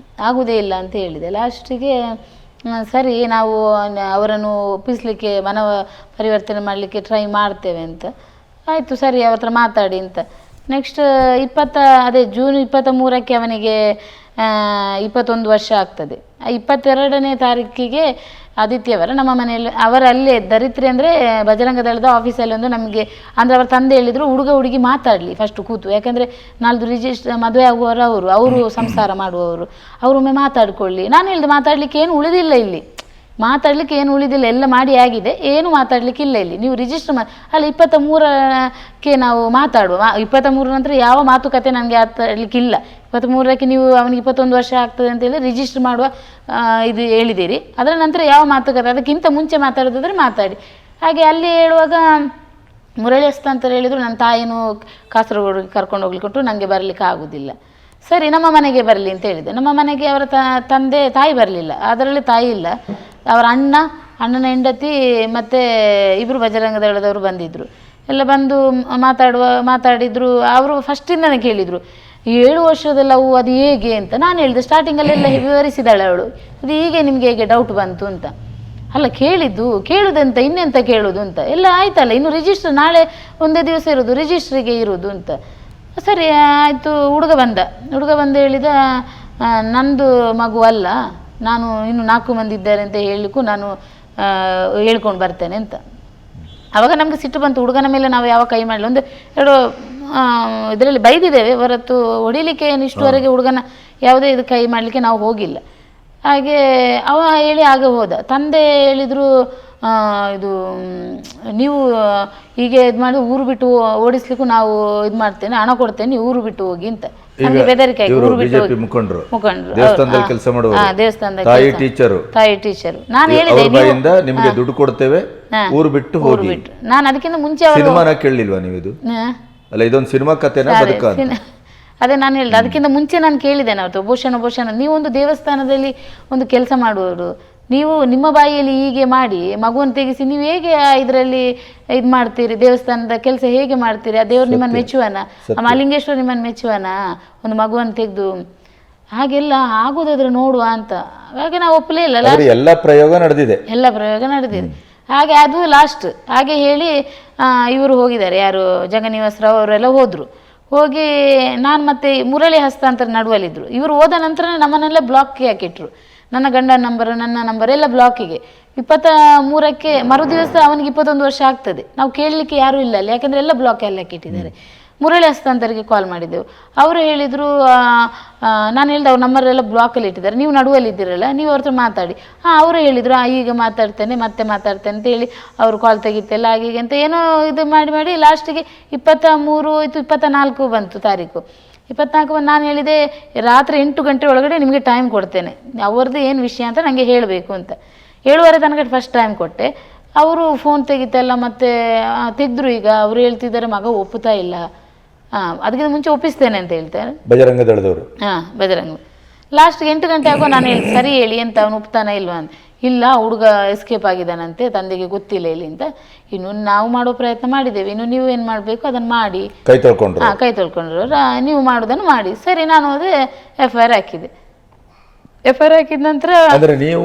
ಆಗುವುದೇ ಇಲ್ಲ ಅಂತ ಹೇಳಿದೆ. ಲಾಸ್ಟಿಗೆ ಸರಿ ನಾವು ಅವರನ್ನು ಒಪ್ಪಿಸಲಿಕ್ಕೆ ಮನವ ಪರಿವರ್ತನೆ ಮಾಡಲಿಕ್ಕೆ ಟ್ರೈ ಮಾಡ್ತೇವೆ ಅಂತ ಆಯಿತು. ಸರಿ ಅವ್ರ ಹತ್ರ ಮಾತಾಡಿ ಅಂತ. ನೆಕ್ಸ್ಟ್ ಜೂನ್ 23ಕ್ಕೆ ಅವನಿಗೆ 21 ವರ್ಷ ಆಗ್ತದೆ. 22ನೇ ತಾರೀಕಿಗೆ ಆದಿತ್ಯವಾರ ನಮ್ಮ ಮನೆಯಲ್ಲಿ ಅವರಲ್ಲೇ ಧರಿತ್ರಿ ಅಂದರೆ ಬಜರಂಗ ದಳದ ಆಫೀಸಲ್ಲಿ ಒಂದು ನಮಗೆ ಅಂದರೆ ಅವರ ತಂದೆ ಹೇಳಿದರು ಹುಡುಗ ಹುಡುಗಿ ಮಾತಾಡಲಿ ಫಸ್ಟು ಕೂತು, ಯಾಕಂದರೆ ನಾಲ್ದು ಮದುವೆ ಆಗುವವರು ಅವರು ಸಂಸಾರ ಮಾಡುವವರು, ಅವರೊಮ್ಮೆ ಮಾತಾಡಿಕೊಳ್ಳಿ. ನಾನು ಹೇಳಿದೆ ಮಾತಾಡಲಿಕ್ಕೆ ಏನು ಉಳಿದಿಲ್ಲ ಇಲ್ಲಿ, ಮಾತಾಡಲಿಕ್ಕೆ ಏನು ಉಳಿದಿಲ್ಲ, ಎಲ್ಲ ಮಾಡಿ ಆಗಿದೆ, ಏನು ಮಾತಾಡಲಿಕ್ಕೆ ಇಲ್ಲ ಇಲ್ಲಿ, ನೀವು ರಿಜಿಸ್ಟರ್ ಅಲ್ಲ 23ಕ್ಕೆ ನಾವು ಮಾತಾಡುವ. 23 ನಂತರ ಯಾವ ಮಾತುಕತೆ ನನಗೆ ಆಡಲಿಕ್ಕಿಲ್ಲ. 23ಕ್ಕೆ ನೀವು ಅವನಿಗೆ 21 ವರ್ಷ ಆಗ್ತದೆ ಅಂತೇಳಿ ರಿಜಿಸ್ಟರ್ ಮಾಡುವ ಇದು ಹೇಳಿದ್ದೀರಿ, ಅದರ ನಂತರ ಯಾವ ಮಾತುಕತೆ, ಅದಕ್ಕಿಂತ ಮುಂಚೆ ಮಾತಾಡೋದಾದರೆ ಮಾತಾಡಿ. ಹಾಗೆ ಅಲ್ಲಿ ಹೇಳುವಾಗ ಮುರಳಿ ಹಸ್ತಾಂತರ ಹೇಳಿದರು, ನನ್ನ ತಾಯಿನೂ ಕಾಸರಗೋಡಿಗೆ ಕರ್ಕೊಂಡು ಹೋಗ್ಲಿಕ್ಕೆ ಉಂಟು, ನನಗೆ ಬರಲಿಕ್ಕೆ ಆಗೋದಿಲ್ಲ. ಸರಿ ನಮ್ಮ ಮನೆಗೆ ಬರಲಿ ಅಂತ ಹೇಳಿದೆ. ನಮ್ಮ ಮನೆಗೆ ಅವರ ತಾಯಿ ಬರಲಿಲ್ಲ, ಅದರಲ್ಲಿ ತಾಯಿ ಇಲ್ಲ, ಅವರ ಅಣ್ಣನ ಹೆಂಡತಿ ಮತ್ತು ಇಬ್ಬರು ಬಜರಂಗ ದಳದವರು ಬಂದಿದ್ದರು. ಎಲ್ಲ ಬಂದು ಮಾತಾಡಿದರು. ಅವರು ಫಸ್ಟಿಂದನೇ ಕೇಳಿದರು 7 ವರ್ಷದಲ್ಲ ಅವು ಅದು ಹೇಗೆ ಅಂತ. ನಾನು ಹೇಳಿದೆ ಸ್ಟಾರ್ಟಿಂಗಲ್ಲೆಲ್ಲ ವಿವರಿಸಿದಾಳೆ ಅವಳು, ಅದು ಹೀಗೆ ನಿಮಗೆ ಹೇಗೆ ಡೌಟ್ ಬಂತು ಅಂತ. ಅಲ್ಲ ಕೇಳುದಂತ ಇನ್ನೆಂತ ಕೇಳೋದು ಅಂತ. ಎಲ್ಲ ಆಯ್ತಲ್ಲ, ಇನ್ನು ರಿಜಿಸ್ಟ್ರ್ ನಾಳೆ ಒಂದೇ ದಿವಸ ಇರೋದು, ರಿಜಿಸ್ಟ್ರಿಗೆ ಇರೋದು ಅಂತ. ಸರಿ ಆಯಿತು. ಹುಡುಗ ಬಂದು ಹೇಳಿದ ನಂದು ಮಗು ಅಲ್ಲ, ನಾನು ಇನ್ನು 4 ಮಂದಿ ಇದ್ದಾರೆ ಅಂತ ಹೇಳಲಿಕ್ಕೂ ನಾನು ಹೇಳ್ಕೊಂಡು ಬರ್ತೇನೆ ಅಂತ. ಆವಾಗ ನಮಗೆ ಸಿಟ್ಟು ಬಂತು, ಹುಡುಗನ ಮೇಲೆ ನಾವು ಯಾವ ಕೈ ಮಾಡಲಿ, 1-2 ಇದರಲ್ಲಿ ಬೈದಿದ್ದೇವೆ ಹೊರತು ಹೊಡಿಲಿಕ್ಕೆ ಇಷ್ಟುವರೆಗೆ ಹುಡುಗನ ಯಾವುದೇ ಇದು ಕೈ ಮಾಡಲಿಕ್ಕೆ ನಾವು ಹೋಗಿಲ್ಲ. ಹಾಗೆ ಅವ ಹೇಳಿ ಆಗ ಹೋದ. ತಂದೆ ಹೇಳಿದರು ಇದು ನೀವು ಹೀಗೆ ಇದು ಮಾಡಿ ಊರು ಬಿಟ್ಟು ಓಡಿಸ್ಲಿಕ್ಕೂ ನಾವು ಇದು ಮಾಡ್ತೇನೆ, ಹಣ ಕೊಡ್ತೇನೆ, ನೀವು ಊರು ಬಿಟ್ಟು ಹೋಗಿ ಅಂತ ನಮಗೆ ಬೆದರಿಕೆ ಆಗಿ ಊರು ಬಿಟ್ಟು ಹೋಗಿ. ಮುಖಂಡರು ದೇವಸ್ಥಾನದಲ್ಲಿ ತಾಯಿ ಟೀಚರು. ನಾನು ಹೇಳಿದೆ ನಿಮಗೆ ದುಡ್ಡು ಕೊಡ್ತೇವೆ, ಊರು ಬಿಟ್ಟು ಹೋಗಿ. ನಾನು ಅದಕ್ಕಿಂತ ಮುಂಚೆ ಕೇಳಲಿಲ್ವಾ ನೀವು? ಇದು ಅಲ್ಲ, ಇದೊಂದು ಸಿನಿಮಾ ಕಥೆನಾ ಬದುಕ? ಅದೇ ನಾನು ಹೇಳಿದೆ, ಅದಕ್ಕಿಂತ ಮುಂಚೆ ನಾನು ಕೇಳಿದ್ದೇನೆ ಅವತ್ತು, ಭೂಷಣ ನೀವೊಂದು ದೇವಸ್ಥಾನದಲ್ಲಿ ಒಂದು ಕೆಲಸ ಮಾಡುವವರು, ನೀವು ನಿಮ್ಮ ಬಾಯಿಯಲ್ಲಿ ಹೀಗೆ ಮಾಡಿ ಮಗುವನ್ನು ತೆಗೆಸಿ ನೀವು ಹೇಗೆ ಇದರಲ್ಲಿ ಇದು ಮಾಡ್ತೀರಿ, ದೇವಸ್ಥಾನದ ಕೆಲಸ ಹೇಗೆ ಮಾಡ್ತೀರಿ, ಆ ದೇವರು ನಿಮ್ಮನ್ನು ಮೆಚ್ಚುವನ, ಆ ಮಾಲಿಂಗೇಶ್ವರ ನಿಮ್ಮನ್ನು ಮೆಚ್ಚುವನ ಒಂದು ಮಗುವನ್ನು ತೆಗೆದು, ಹಾಗೆಲ್ಲ ಆಗೋದಾದ್ರೆ ನೋಡುವ ಅಂತ. ಹಾಗೆ ನಾವು ಒಪ್ಪಲೇ ಇಲ್ಲ. ಎಲ್ಲ ಪ್ರಯೋಗ ನಡೆದಿದೆ. ಹಾಗೆ ಅದು ಲಾಸ್ಟ್. ಹಾಗೆ ಹೇಳಿ ಇವರು ಹೋಗಿದ್ದಾರೆ, ಯಾರು ಜಗನ್ನಿವಾಸರಾವ್ ಅವರೆಲ್ಲ ಹೋಗಿ ನಾನು ಮತ್ತೆ ಮುರಳಿ ಹಸ್ತಾಂತರ ನಡುವಲ್ಲಿದ್ದರು. ಇವರು ಹೋದ ನಂತರ ನಮ್ಮನ್ನೆಲ್ಲ ಬ್ಲಾಕ್ಗೆ ಹಾಕಿಟ್ರು, ನನ್ನ ಗಂಡನ ನನ್ನ ನಂಬರ್ ಎಲ್ಲ ಬ್ಲಾಕಿಗೆ. 23ಕ್ಕೆ ಮರುದಿವಸ ಅವನಿಗೆ 21 ವರ್ಷ ಆಗ್ತದೆ. ನಾವು ಕೇಳಲಿಕ್ಕೆ ಯಾರೂ ಇಲ್ಲ ಅಲ್ಲಿ, ಯಾಕೆಂದರೆ ಎಲ್ಲ ಬ್ಲಾಕ್ ಎಲ್ಲ ಹಾಕಿಟ್ಟಿದ್ದಾರೆ. ಮುರಳಿ ಹಸ್ತಾಂತರಿಗೆ ಕಾಲ್ ಮಾಡಿದ್ದೆವು. ಅವರು ಹೇಳಿದರು, ನಾನು ಹೇಳಿದೆ ಅವ್ರ ನಂಬರೆಲ್ಲ ಬ್ಲಾಕಲ್ಲಿ ಇಟ್ಟಿದ್ದಾರೆ, ನೀವು ನಡುವಲ್ಲಿ ಇದ್ದೀರಲ್ಲ, ನೀವು ಅವ್ರ ಹತ್ರ ಮಾತಾಡಿ. ಅವರು ಹೇಳಿದರು ಈಗ ಮಾತಾಡ್ತೇನೆ ಅಂತ ಹೇಳಿ ಅವರು ಕಾಲ್ ತೆಗಿತೆಲ್ಲ ಹಾಗೆ ಅಂತ ಏನೋ ಇದು ಮಾಡಿ ಲಾಸ್ಟಿಗೆ 23 ಹೋಯ್ತು, 24 ಬಂತು ತಾರೀಕು. 24 ಬಂದು ನಾನು ಹೇಳಿದೆ ರಾತ್ರಿ 8 ಗಂಟೆ ಒಳಗಡೆ ನಿಮಗೆ ಟೈಮ್ ಕೊಡ್ತೇನೆ, ಅವ್ರದ್ದು ಏನು ವಿಷಯ ಅಂತ ನನಗೆ ಹೇಳಬೇಕು ಅಂತ. 7:30 ತನಕ ಫಸ್ಟ್ ಟೈಮ್ ಕೊಟ್ಟೆ. ಅವರು ಫೋನ್ ತೆಗಿತಲ್ಲ, ಮತ್ತೆ ತೆಗೆದ್ರು. ಈಗ ಅವರು ಹೇಳ್ತಿದ್ದಾರೆ ಮಗ ಒಪ್ಪುತ್ತಾ ಇಲ್ಲ, ಅದಕ್ಕಿಂತ ಮುಂಚೆ ಒಪ್ಪಿಸ್ತೇನೆ ಅಂತ ಹೇಳ್ತಾರೆ ಬಜರಂಗ ದಳದವರು. ಬಜರಂಗ ಲಾಸ್ಟ್ಗೆ 8 ಗಂಟೆ ಆಗೋ ನಾನು ಹೇಳಿ ಸರಿ ಹೇಳಿ ಅಂತ, ಅವನು ಒಪ್ತಾನ ಇಲ್ವಾ ಅಂತ. ಇಲ್ಲ ಹುಡುಗ ಎಸ್ಕೇಪ್ ಆಗಿದ್ದಾನಂತೆ, ತಂದೆಗೆ ಗೊತ್ತಿಲ್ಲ ಇಲ್ಲಿ ಅಂತ. ಇನ್ನು ನಾವು ಮಾಡೋ ಪ್ರಯತ್ನ ಮಾಡಿದ್ದೇವೆ, ಇನ್ನು ನೀವು ಏನು ಮಾಡಬೇಕು ಅದನ್ನು ಮಾಡಿ. ಕೈ ತೊಳ್ಕೊಂಡ್ರು ನೀವು ಮಾಡೋದನ್ನು ಮಾಡಿ. ಸರಿ ನಾನು ಹೋದೆ, FIR ಹಾಕಿದೆ. FIR ಹಾಕಿದ ನಂತರ ಅಂದರೆ ನೀವು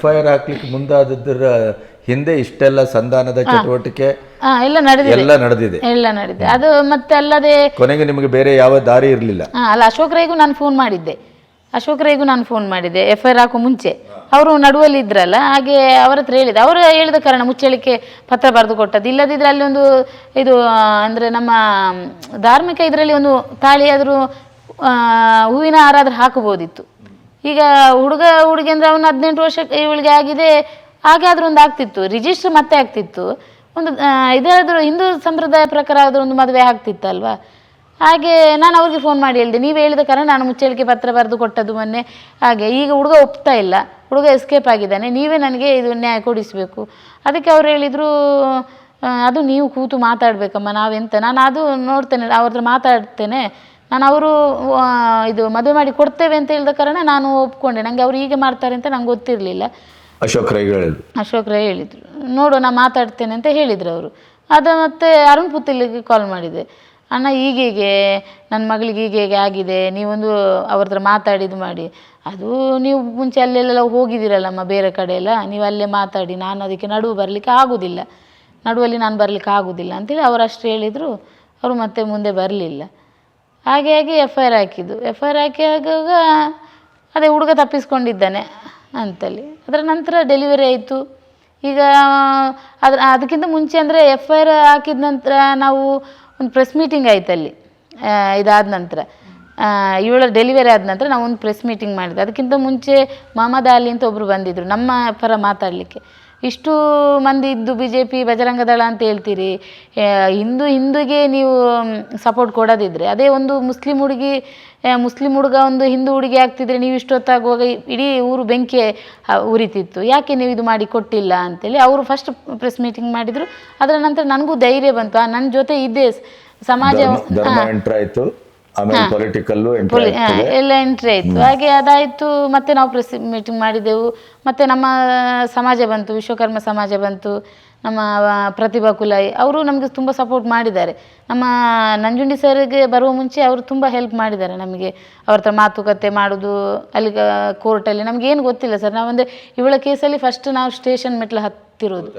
FIR ಹಾಕ್ಲಿಕ್ಕೆ ಮುಂದಾದದ್ರ ಹಿಂದೆ ಇಷ್ಟೆಲ್ಲ ಸಂಧಾನದ ಚಟುವಟಿಕೆ ಎಲ್ಲ ನಡೆದಿದೆ. ಅದು ಮತ್ತೆ ಅಲ್ಲದೆ ಕೊನೆಗೆ ನಿಮಗೆ ಬೇರೆ ಯಾವ ದಾರಿ ಇರಲಿಲ್ಲ. ಅಲ್ಲ, ಅಶೋಕ್ ರೈಗೂ ನಾನು ಫೋನ್ ಮಾಡಿದ್ದೆ, ಅಶೋಕ್ ರೈಗೂ ನಾನು ಫೋನ್ ಮಾಡಿದ್ದೆ FIR ಹಾಕೋ ಮುಂಚೆ. ಅವರು ನಡುವಲ್ಲಿ ಇದ್ರಲ್ಲ, ಹಾಗೆ ಅವರ ಹತ್ರ ಹೇಳಿದೆ. ಅವರು ಹೇಳಿದ ಕಾರಣ ಮುಚ್ಚಳಿಕೆ ಪತ್ರ ಬರೆದು ಕೊಟ್ಟದ್ದು. ಇಲ್ಲದಿದ್ದರೆ ಅಲ್ಲಿ ಒಂದು ಇದು ಅಂದರೆ ನಮ್ಮ ಧಾರ್ಮಿಕ ಇದರಲ್ಲಿ ಒಂದು ತಾಳಿ ಆದರೂ ಹೂವಿನ ಹಾರ ಆದರೂ ಹಾಕಬಹುದಿತ್ತು. ಈಗ ಹುಡುಗಿ ಅಂದರೆ ಅವನು 18 ವರ್ಷ ಇವಳಿಗೆ ಆಗಿದೆ, ಹಾಗಾದ್ರೂ ಒಂದು ಆಗ್ತಿತ್ತು, ರಿಜಿಸ್ಟರ್ ಮತ್ತೆ ಆಗ್ತಿತ್ತು, ಒಂದು ಇದಾದರೂ ಹಿಂದೂ ಸಂಪ್ರದಾಯ ಪ್ರಕಾರ ಆದರೂ ಒಂದು ಮದುವೆ ಆಗ್ತಿತ್ತಲ್ವಾ. ಹಾಗೆ ನಾನು ಅವ್ರಿಗೆ ಫೋನ್ ಮಾಡಿ ಹೇಳಿದೆ, ನೀವು ಹೇಳಿದ ಕಾರಣ ನಾನು ಮುಚ್ಚಳಿಕೆ ಪತ್ರ ಬರೆದು ಕೊಟ್ಟದ್ದು ಮೊನ್ನೆ. ಹಾಗೆ ಈಗ ಹುಡುಗ ಒಪ್ತಾ ಇಲ್ಲ, ಹುಡುಗ ಎಸ್ಕೇಪ್ ಆಗಿದ್ದಾನೆ, ನೀವೇ ನನಗೆ ಇದು ನ್ಯಾಯ ಕೊಡಿಸಬೇಕು. ಅದಕ್ಕೆ ಅವ್ರು ಹೇಳಿದರು, ಅದು ನೀವು ಕೂತು ಮಾತಾಡಬೇಕಮ್ಮ, ನಾವೆಂತ, ನಾನು ಅದು ನೋಡ್ತೇನೆ, ಅವ್ರ ಹತ್ರ ಮಾತಾಡ್ತೇನೆ, ನಾನು ಅವರು ಇದು ಮದುವೆ ಮಾಡಿ ಕೊಡ್ತೇವೆ ಅಂತ ಹೇಳಿದ ಕಾರಣ ನಾನು ಒಪ್ಕೊಂಡೆ. ನನಗೆ ಅವ್ರು ಹೀಗೆ ಮಾಡ್ತಾರೆ ಅಂತ ನಂಗೆ ಗೊತ್ತಿರಲಿಲ್ಲ. ಅಶೋಕ್ ರೈ ಹೇಳಿದರು, ನೋಡು ನಾ ಮಾತಾಡ್ತೇನೆ ಅಂತ ಹೇಳಿದರು ಅವರು. ಅದು ಮತ್ತೆ ಅರುಣ್ ಪುತ್ತಿಲಿಗೆ ಕಾಲ್ ಮಾಡಿದೆ, ಅಣ್ಣ ಹೀಗೆ ನನ್ನ ಮಗಳಿಗೆ ಹೀಗೆ ಆಗಿದೆ, ನೀವೊಂದು ಅವ್ರ ಹತ್ರ ಮಾತಾಡಿದ್ದು ಮಾಡಿ. ಅದು ನೀವು ಮುಂಚೆ ಅಲ್ಲೆಲ್ಲ ಹೋಗಿದ್ದೀರಲ್ಲಮ್ಮ ಬೇರೆ ಕಡೆ ಎಲ್ಲ, ನೀವು ಅಲ್ಲೇ ಮಾತಾಡಿ, ನಾನು ಅದಕ್ಕೆ ಬರಲಿಕ್ಕೆ ಆಗೋದಿಲ್ಲ, ನಡುವಲ್ಲಿ ನಾನು ಬರಲಿಕ್ಕೆ ಆಗೋದಿಲ್ಲ ಅಂತೇಳಿ ಅವರು ಅಷ್ಟು ಹೇಳಿದರು. ಅವರು ಮತ್ತೆ ಮುಂದೆ ಬರಲಿಲ್ಲ. ಹಾಗೆ FIR ಹಾಕಿದ್ದು. FIR ಹಾಕಿಯಾಗ ಅದೇ ಹುಡುಗ ತಪ್ಪಿಸ್ಕೊಂಡಿದ್ದಾನೆ ಅಂತೇಳಿ. ಅದರ ನಂತರ ಡೆಲಿವರಿ ಆಯಿತು. ಈಗ ಅದಕ್ಕಿಂತ ಮುಂಚೆ ಅಂದರೆ FIR ಹಾಕಿದ ನಂತರ ನಾವು ಒಂದು ಪ್ರೆಸ್ ಮೀಟಿಂಗ್ ಆಯ್ತಲ್ಲಿ. ಇದಾದ ನಂತರ ಇವಳ ಡೆಲಿವರಿ ಆದ ನಂತರ ನಾವು ಒಂದು ಪ್ರೆಸ್ ಮೀಟಿಂಗ್ ಮಾಡಿದ್ವಿ. ಅದಕ್ಕಿಂತ ಮುಂಚೆ ಮಹಮ್ಮದ್ ಅಲಿ ಅಂತ ಒಬ್ಬರು ಬಂದಿದ್ದರು ನಮ್ಮ ಪರ ಮಾತಾಡಲಿಕ್ಕೆ. ಇಷ್ಟು ಮಂದಿ ಇದ್ದು BJP ಬಜರಂಗ ದಳ ಅಂತ ಹೇಳ್ತೀರಿ, ಹಿಂದೂಗೆ ನೀವು ಸಪೋರ್ಟ್ ಕೊಡೋದಿದ್ರೆ, ಅದೇ ಒಂದು ಮುಸ್ಲಿಂ ಹುಡುಗ ಒಂದು ಹಿಂದೂ ಹುಡುಗಿ ಆಗ್ತಿದ್ರೆ ನೀವು ಇಷ್ಟೊತ್ತಾಗುವಾಗ ಇಡೀ ಊರು ಬೆಂಕಿ ಉರಿತಿತ್ತು, ಯಾಕೆ ನೀವು ಇದು ಮಾಡಿ ಕೊಟ್ಟಿಲ್ಲ ಅಂತೇಳಿ ಅವರು ಫಸ್ಟ್ ಪ್ರೆಸ್ ಮೀಟಿಂಗ್ ಮಾಡಿದರು. ಅದರ ನಂತರ ನನಗೂ ಧೈರ್ಯ ಬಂತು, ನನ್ನ ಜೊತೆ ಇದ್ದೇ ಸಮಾಜ ಎಲ್ಲ ಎಂಟ್ರಿ ಆಯಿತು. ಹಾಗೆ ಅದಾಯಿತು. ಮತ್ತೆ ನಾವು ಪ್ರೆಸ್ ಮೀಟಿಂಗ್ ಮಾಡಿದೆವು. ಮತ್ತು ನಮ್ಮ ಸಮಾಜ ಬಂತು, ವಿಶ್ವಕರ್ಮ ಸಮಾಜ ಬಂತು, ನಮ್ಮ ಪ್ರತಿಭಾ ಕುಲಾಯಿ ಅವರು ನಮಗೆ ತುಂಬ ಸಪೋರ್ಟ್ ಮಾಡಿದ್ದಾರೆ. ನಮ್ಮ ನಂಜುಂಡಿ ಸರ್ಗೆ ಬರುವ ಮುಂಚೆ ಅವರು ತುಂಬ ಹೆಲ್ಪ್ ಮಾಡಿದ್ದಾರೆ ನಮಗೆ. ಅವ್ರ ಹತ್ರ ಮಾತುಕತೆ ಮಾಡೋದು, ಅಲ್ಲಿ ಕೋರ್ಟಲ್ಲಿ ನಮಗೇನು ಗೊತ್ತಿಲ್ಲ ಸರ್, ನಾವಂದರೆ ಇವಳ ಕೇಸಲ್ಲಿ ಫಸ್ಟ್ ನಾವು ಸ್ಟೇಷನ್ ಮೆಟ್ಲು ಹತ್ತಿರೋದು,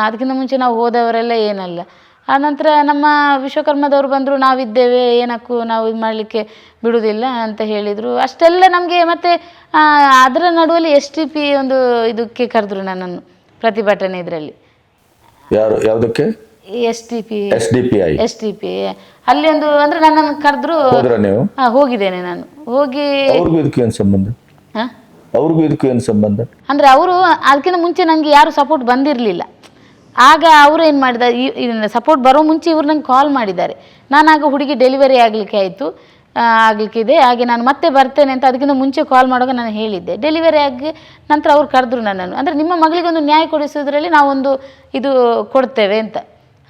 ಅದಕ್ಕಿಂತ ಮುಂಚೆ ನಾವು ಹೋದವರೆಲ್ಲ ಏನಲ್ಲ. ಆನಂತರ ನಮ್ಮ ವಿಶ್ವಕರ್ಮದವರು ಬಂದರು, ನಾವಿದ್ದೇವೆ, ಏನಕ್ಕೂ ನಾವು ಇದು ಮಾಡಲಿಕ್ಕೆ ಬಿಡುವುದಿಲ್ಲ ಅಂತ ಹೇಳಿದರು. ಅಷ್ಟೆಲ್ಲ ನಮಗೆ. ಮತ್ತು ಅದರ ನಡುವಲ್ಲಿ STP ಒಂದು ಇದಕ್ಕೆ ಕರೆದ್ರು ನನ್ನನ್ನು, ಪ್ರತಿಭಟನೆ ಇದರಲ್ಲಿ. ಯಾವುದಕ್ಕೆ? SDP ಅಲ್ಲಿ ಒಂದು ಅಂದರೆ ನನ್ನನ್ನು ಕರೆದ್ರು. ಹೋಗಿದ್ದೇನೆ ನಾನು. ಹೋಗಿ ಅಂದರೆ ಅವರು ಅದಕ್ಕಿಂತ ಮುಂಚೆ ನನಗೆ ಯಾರು ಸಪೋರ್ಟ್ ಬಂದಿರಲಿಲ್ಲ. ಆಗ ಅವರು ಏನು ಮಾಡಿದ, ಸಪೋರ್ಟ್ ಬರೋ ಮುಂಚೆ ಇವ್ರು ನಂಗೆ ಕಾಲ್ ಮಾಡಿದ್ದಾರೆ. ನಾನು ಆಗ ಹುಡುಗಿ ಡೆಲಿವರಿ ಆಗಲಿಕ್ಕಿದೆ, ಹಾಗೆ ನಾನು ಮತ್ತೆ ಬರ್ತೇನೆ ಅಂತ ಅದಕ್ಕಿಂತ ಮುಂಚೆ ಕಾಲ್ ಮಾಡುವಾಗ ನಾನು ಹೇಳಿದ್ದೆ. ಡೆಲಿವರಿ ಆಗಿ ನಂತರ ಅವ್ರು ಕರೆದ್ರು ನನ್ನನ್ನು, ಅಂದರೆ ನಿಮ್ಮ ಮಗಳಿಗೊಂದು ನ್ಯಾಯ ಕೊಡಿಸೋದ್ರಲ್ಲಿ ನಾವೊಂದು ಇದು ಕೊಡ್ತೇವೆ ಅಂತ.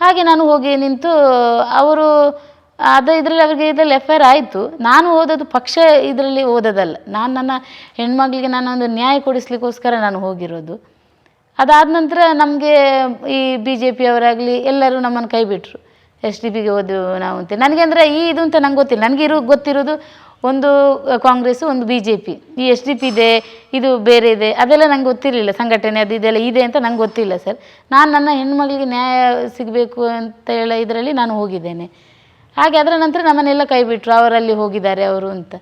ಹಾಗೆ ನಾನು ಹೋಗಿ ನಿಂತು ಅವರು ಇದರಲ್ಲಿ ಅವರಿಗೆ ಇದರಲ್ಲಿ FIR ಆಯಿತು. ನಾನು ಓದೋದು ಪಕ್ಷ ಇದರಲ್ಲಿ ಓದೋದಲ್ಲ, ನಾನು ನನ್ನ ಹೆಣ್ಮಗಳಿಗೆ ನಾನೊಂದು ನ್ಯಾಯ ಕೊಡಿಸ್ಲಿಕ್ಕೋಸ್ಕರ ನಾನು ಹೋಗಿರೋದು. ಅದಾದ ನಂತರ ನಮಗೆ ಈ BJP ಅವರಾಗಲಿ ಎಲ್ಲರೂ ನಮ್ಮನ್ನು ಕೈ ಬಿಟ್ಟರು. SDPಗೆ ಹೋದೆವು ನಾವು ಅಂತ. ನನಗೆ ಅಂದರೆ ಇದು ಅಂತ ನಂಗೆ ಗೊತ್ತಿಲ್ಲ. ನನಗೆ ಗೊತ್ತಿರೋದು ಒಂದು ಕಾಂಗ್ರೆಸ್ಸು, ಒಂದು BJP. ಈ SDP ಇದೆ, ಇದು ಬೇರೆ ಇದೆ, ಅದೆಲ್ಲ ನಂಗೆ ಗೊತ್ತಿರಲಿಲ್ಲ. ಸಂಘಟನೆ ಅದು ಇದೆಲ್ಲ ಇದೆ ಅಂತ ನಂಗೆ ಗೊತ್ತಿಲ್ಲ ಸರ್. ನಾನು ನನ್ನ ಹೆಣ್ಮಗಳಿಗೆ ನ್ಯಾಯ ಸಿಗಬೇಕು ಅಂತ ಹೇಳೋ ಇದರಲ್ಲಿ ನಾನು ಹೋಗಿದ್ದೇನೆ. ಹಾಗೆ ಅದರ ನಂತರ ನಮ್ಮನ್ನೆಲ್ಲ ಕೈ ಬಿಟ್ಟರು, ಅವರಲ್ಲಿ ಹೋಗಿದ್ದಾರೆ ಅವರು ಅಂತ.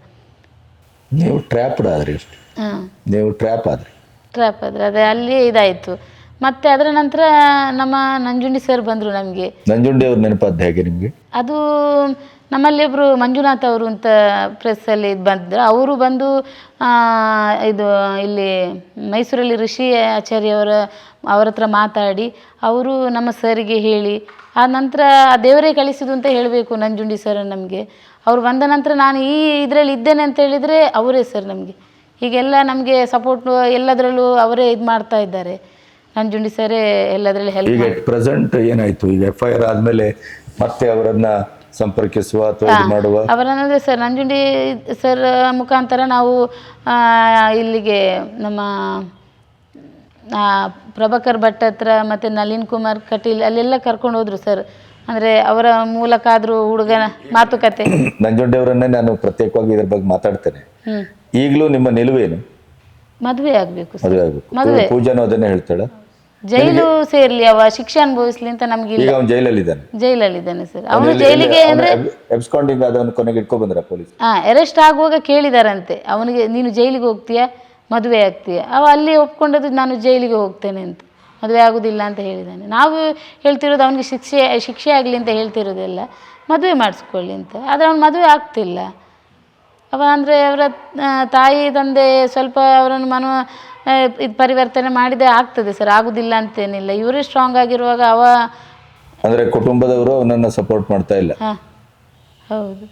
ನೀವು ಟ್ರ್ಯಾಪ್ ಆದ್ರೆ ಅದೇ ಅಲ್ಲಿ ಇದಾಯಿತು. ಮತ್ತು ಅದರ ನಂತರ ನಮ್ಮ ನಂಜುಂಡಿ ಸರ್ ಬಂದರು ನಮಗೆ. ನಂಜುಂಡಿ ಅವ್ರ ನೆನಪಾದ ಹೇಗೆ ನಿಮಗೆ? ಅದು ನಮ್ಮಲ್ಲಿ ಒಬ್ಬರು ಮಂಜುನಾಥ್ ಅವರು ಅಂತ ಪ್ರೆಸ್ಸಲ್ಲಿ ಬಂದರು. ಅವರು ಬಂದು ಇದು ಇಲ್ಲಿ ಮೈಸೂರಲ್ಲಿ ಋಷಿ ಆಚಾರ್ಯ ಅವರ ಹತ್ರ ಮಾತಾಡಿ ಅವರು ನಮ್ಮ ಸರಿಗೆ ಹೇಳಿ, ಆ ನಂತರ ದೇವರೇ ಕಳಿಸಿದ್ದು ಅಂತ ಹೇಳಬೇಕು ನಂಜುಂಡಿ ಸರ್ ನಮಗೆ. ಅವರು ಬಂದ ನಂತರ ನಾನು ಈ ಇದರಲ್ಲಿ ಇದ್ದೇನೆ ಅಂತ ಹೇಳಿದರೆ ಅವರೇ ಸರ್ ನಮಗೆ ಹೀಗೆಲ್ಲ ನಮಗೆ ಸಪೋರ್ಟ್ ಎಲ್ಲದರಲ್ಲೂ ಅವರೇ ಇದು ಮಾಡ್ತಾ ಇದ್ದಾರೆ. ನಂಜುಂಡಿ ಸರೇ ಎಲ್ಲದರಲ್ಲಿ ಹೆಲ್ಪ್. ಈಗ ಪ್ರೆಸೆಂಟ್ ಏನಾಯಿತು? ಈಗ FIR ಆದಮೇಲೆ ಮತ್ತೆ ಅವರನ್ನು ಸಂಪರ್ಕಿಸುವ ಅಥವಾ ಮಾಡುವ ಅವರನ್ನಂದರೆ ಸರ್ ನಂಜುಂಡಿ ಸರ್ ಮುಖಾಂತರ ನಾವು ಇಲ್ಲಿಗೆ ನಮ್ಮ ಪ್ರಭಾಕರ್ ಭಟ್ ಹತ್ರ ಮತ್ತು ನಳಿನ್ ಕುಮಾರ್ ಕಟೀಲ್ ಅಲ್ಲೆಲ್ಲ ಕರ್ಕೊಂಡು ಹೋದ್ರು ಸರ್. ಅಂದರೆ ಅವರ ಮೂಲಕ ಆದರೂ ಹುಡುಗನ ಮಾತುಕತೆ. ನಂಜುಂಡಿ ಅವರನ್ನೇ ನಾನು ಪ್ರತ್ಯೇಕವಾಗಿ ಇದ್ರ ಬಗ್ಗೆ ಮಾತಾಡ್ತೇನೆ. ಈಗಲೂ ನಿಮ್ಮ ನಿಲುವೇನು? ಮದುವೆ ಆಗಬೇಕು. ಮದುವೆ ಪೂಜಾನು ಅದನ್ನೇ ಹೇಳ್ತಾಳೆ. ಜೈಲು ಸೇರ್ಲಿ, ಅವ ಶಿಕ್ಷೆ ಅನುಭವಿಸ್ಲಿ ಅಂತ ನಮ್ಗಿಲ್ಲ. ಈಗ ಅವನು ಜೈಲಲ್ಲಿದ್ದಾನೆ. ಜೈಲಲ್ಲಿದ್ದಾನೆ ಸರ್. ಅವನು ಜೈಲಿಗೆ ಅಂದ್ರೆ ಎಬ್ಸ್ಕೊಂಡಿಂಗ್ ಅದನ್ನು ಕೊನೆಗೆ ಇಟ್ಕೊ ಬಂದ್ರ ಪೊಲೀಸ್? ಅರೆಸ್ಟ್ ಆಗುವಾಗ ಕೇಳಿದಾರಂತೆ ಅವನಿಗೆ, ನೀನು ಜೈಲಿಗೆ ಹೋಗ್ತೀಯಾ ಮದುವೆ ಆಗ್ತೀಯಾ? ಅವ ಅಲ್ಲಿ ಒಪ್ಕೊಂಡದ್ದು ನಾನು ಜೈಲಿಗೆ ಹೋಗ್ತೇನೆ ಅಂತ, ಮದುವೆ ಆಗೋದಿಲ್ಲ ಅಂತ ಹೇಳಿದ್ದಾನೆ. ನಾವು ಹೇಳ್ತಿರೋದು ಅವನಿಗೆ ಶಿಕ್ಷೆ ಆಗಲಿ ಅಂತ ಹೇಳ್ತಿರೋದೆಲ್ಲ, ಮದುವೆ ಮಾಡಿಸ್ಕೊಳ್ಳಿ ಅಂತ. ಆದರೆ ಅವ್ನು ಮದುವೆ ಆಗ್ತಿಲ್ಲ. ಅವ ಅಂದರೆ ಅವರ ತಾಯಿ ತಂದೆ ಸ್ವಲ್ಪ ಅವರನ್ನು ಇದು ಪರಿವರ್ತನೆ ಮಾಡಿದೆ ಆಗ್ತದೆ ಸರ್, ಆಗೋದಿಲ್ಲ ಅಂತೇನಿಲ್ಲ. ಇವರೇ ಸ್ಟ್ರಾಂಗ್ ಆಗಿರುವಾಗ ಅವ ಅಂದರೆ ಕುಟುಂಬದವರು ಅವನನ್ನು ಸಪೋರ್ಟ್ ಮಾಡ್ತಾ ಇಲ್ಲ. ಹಾಂ ಹೌದು.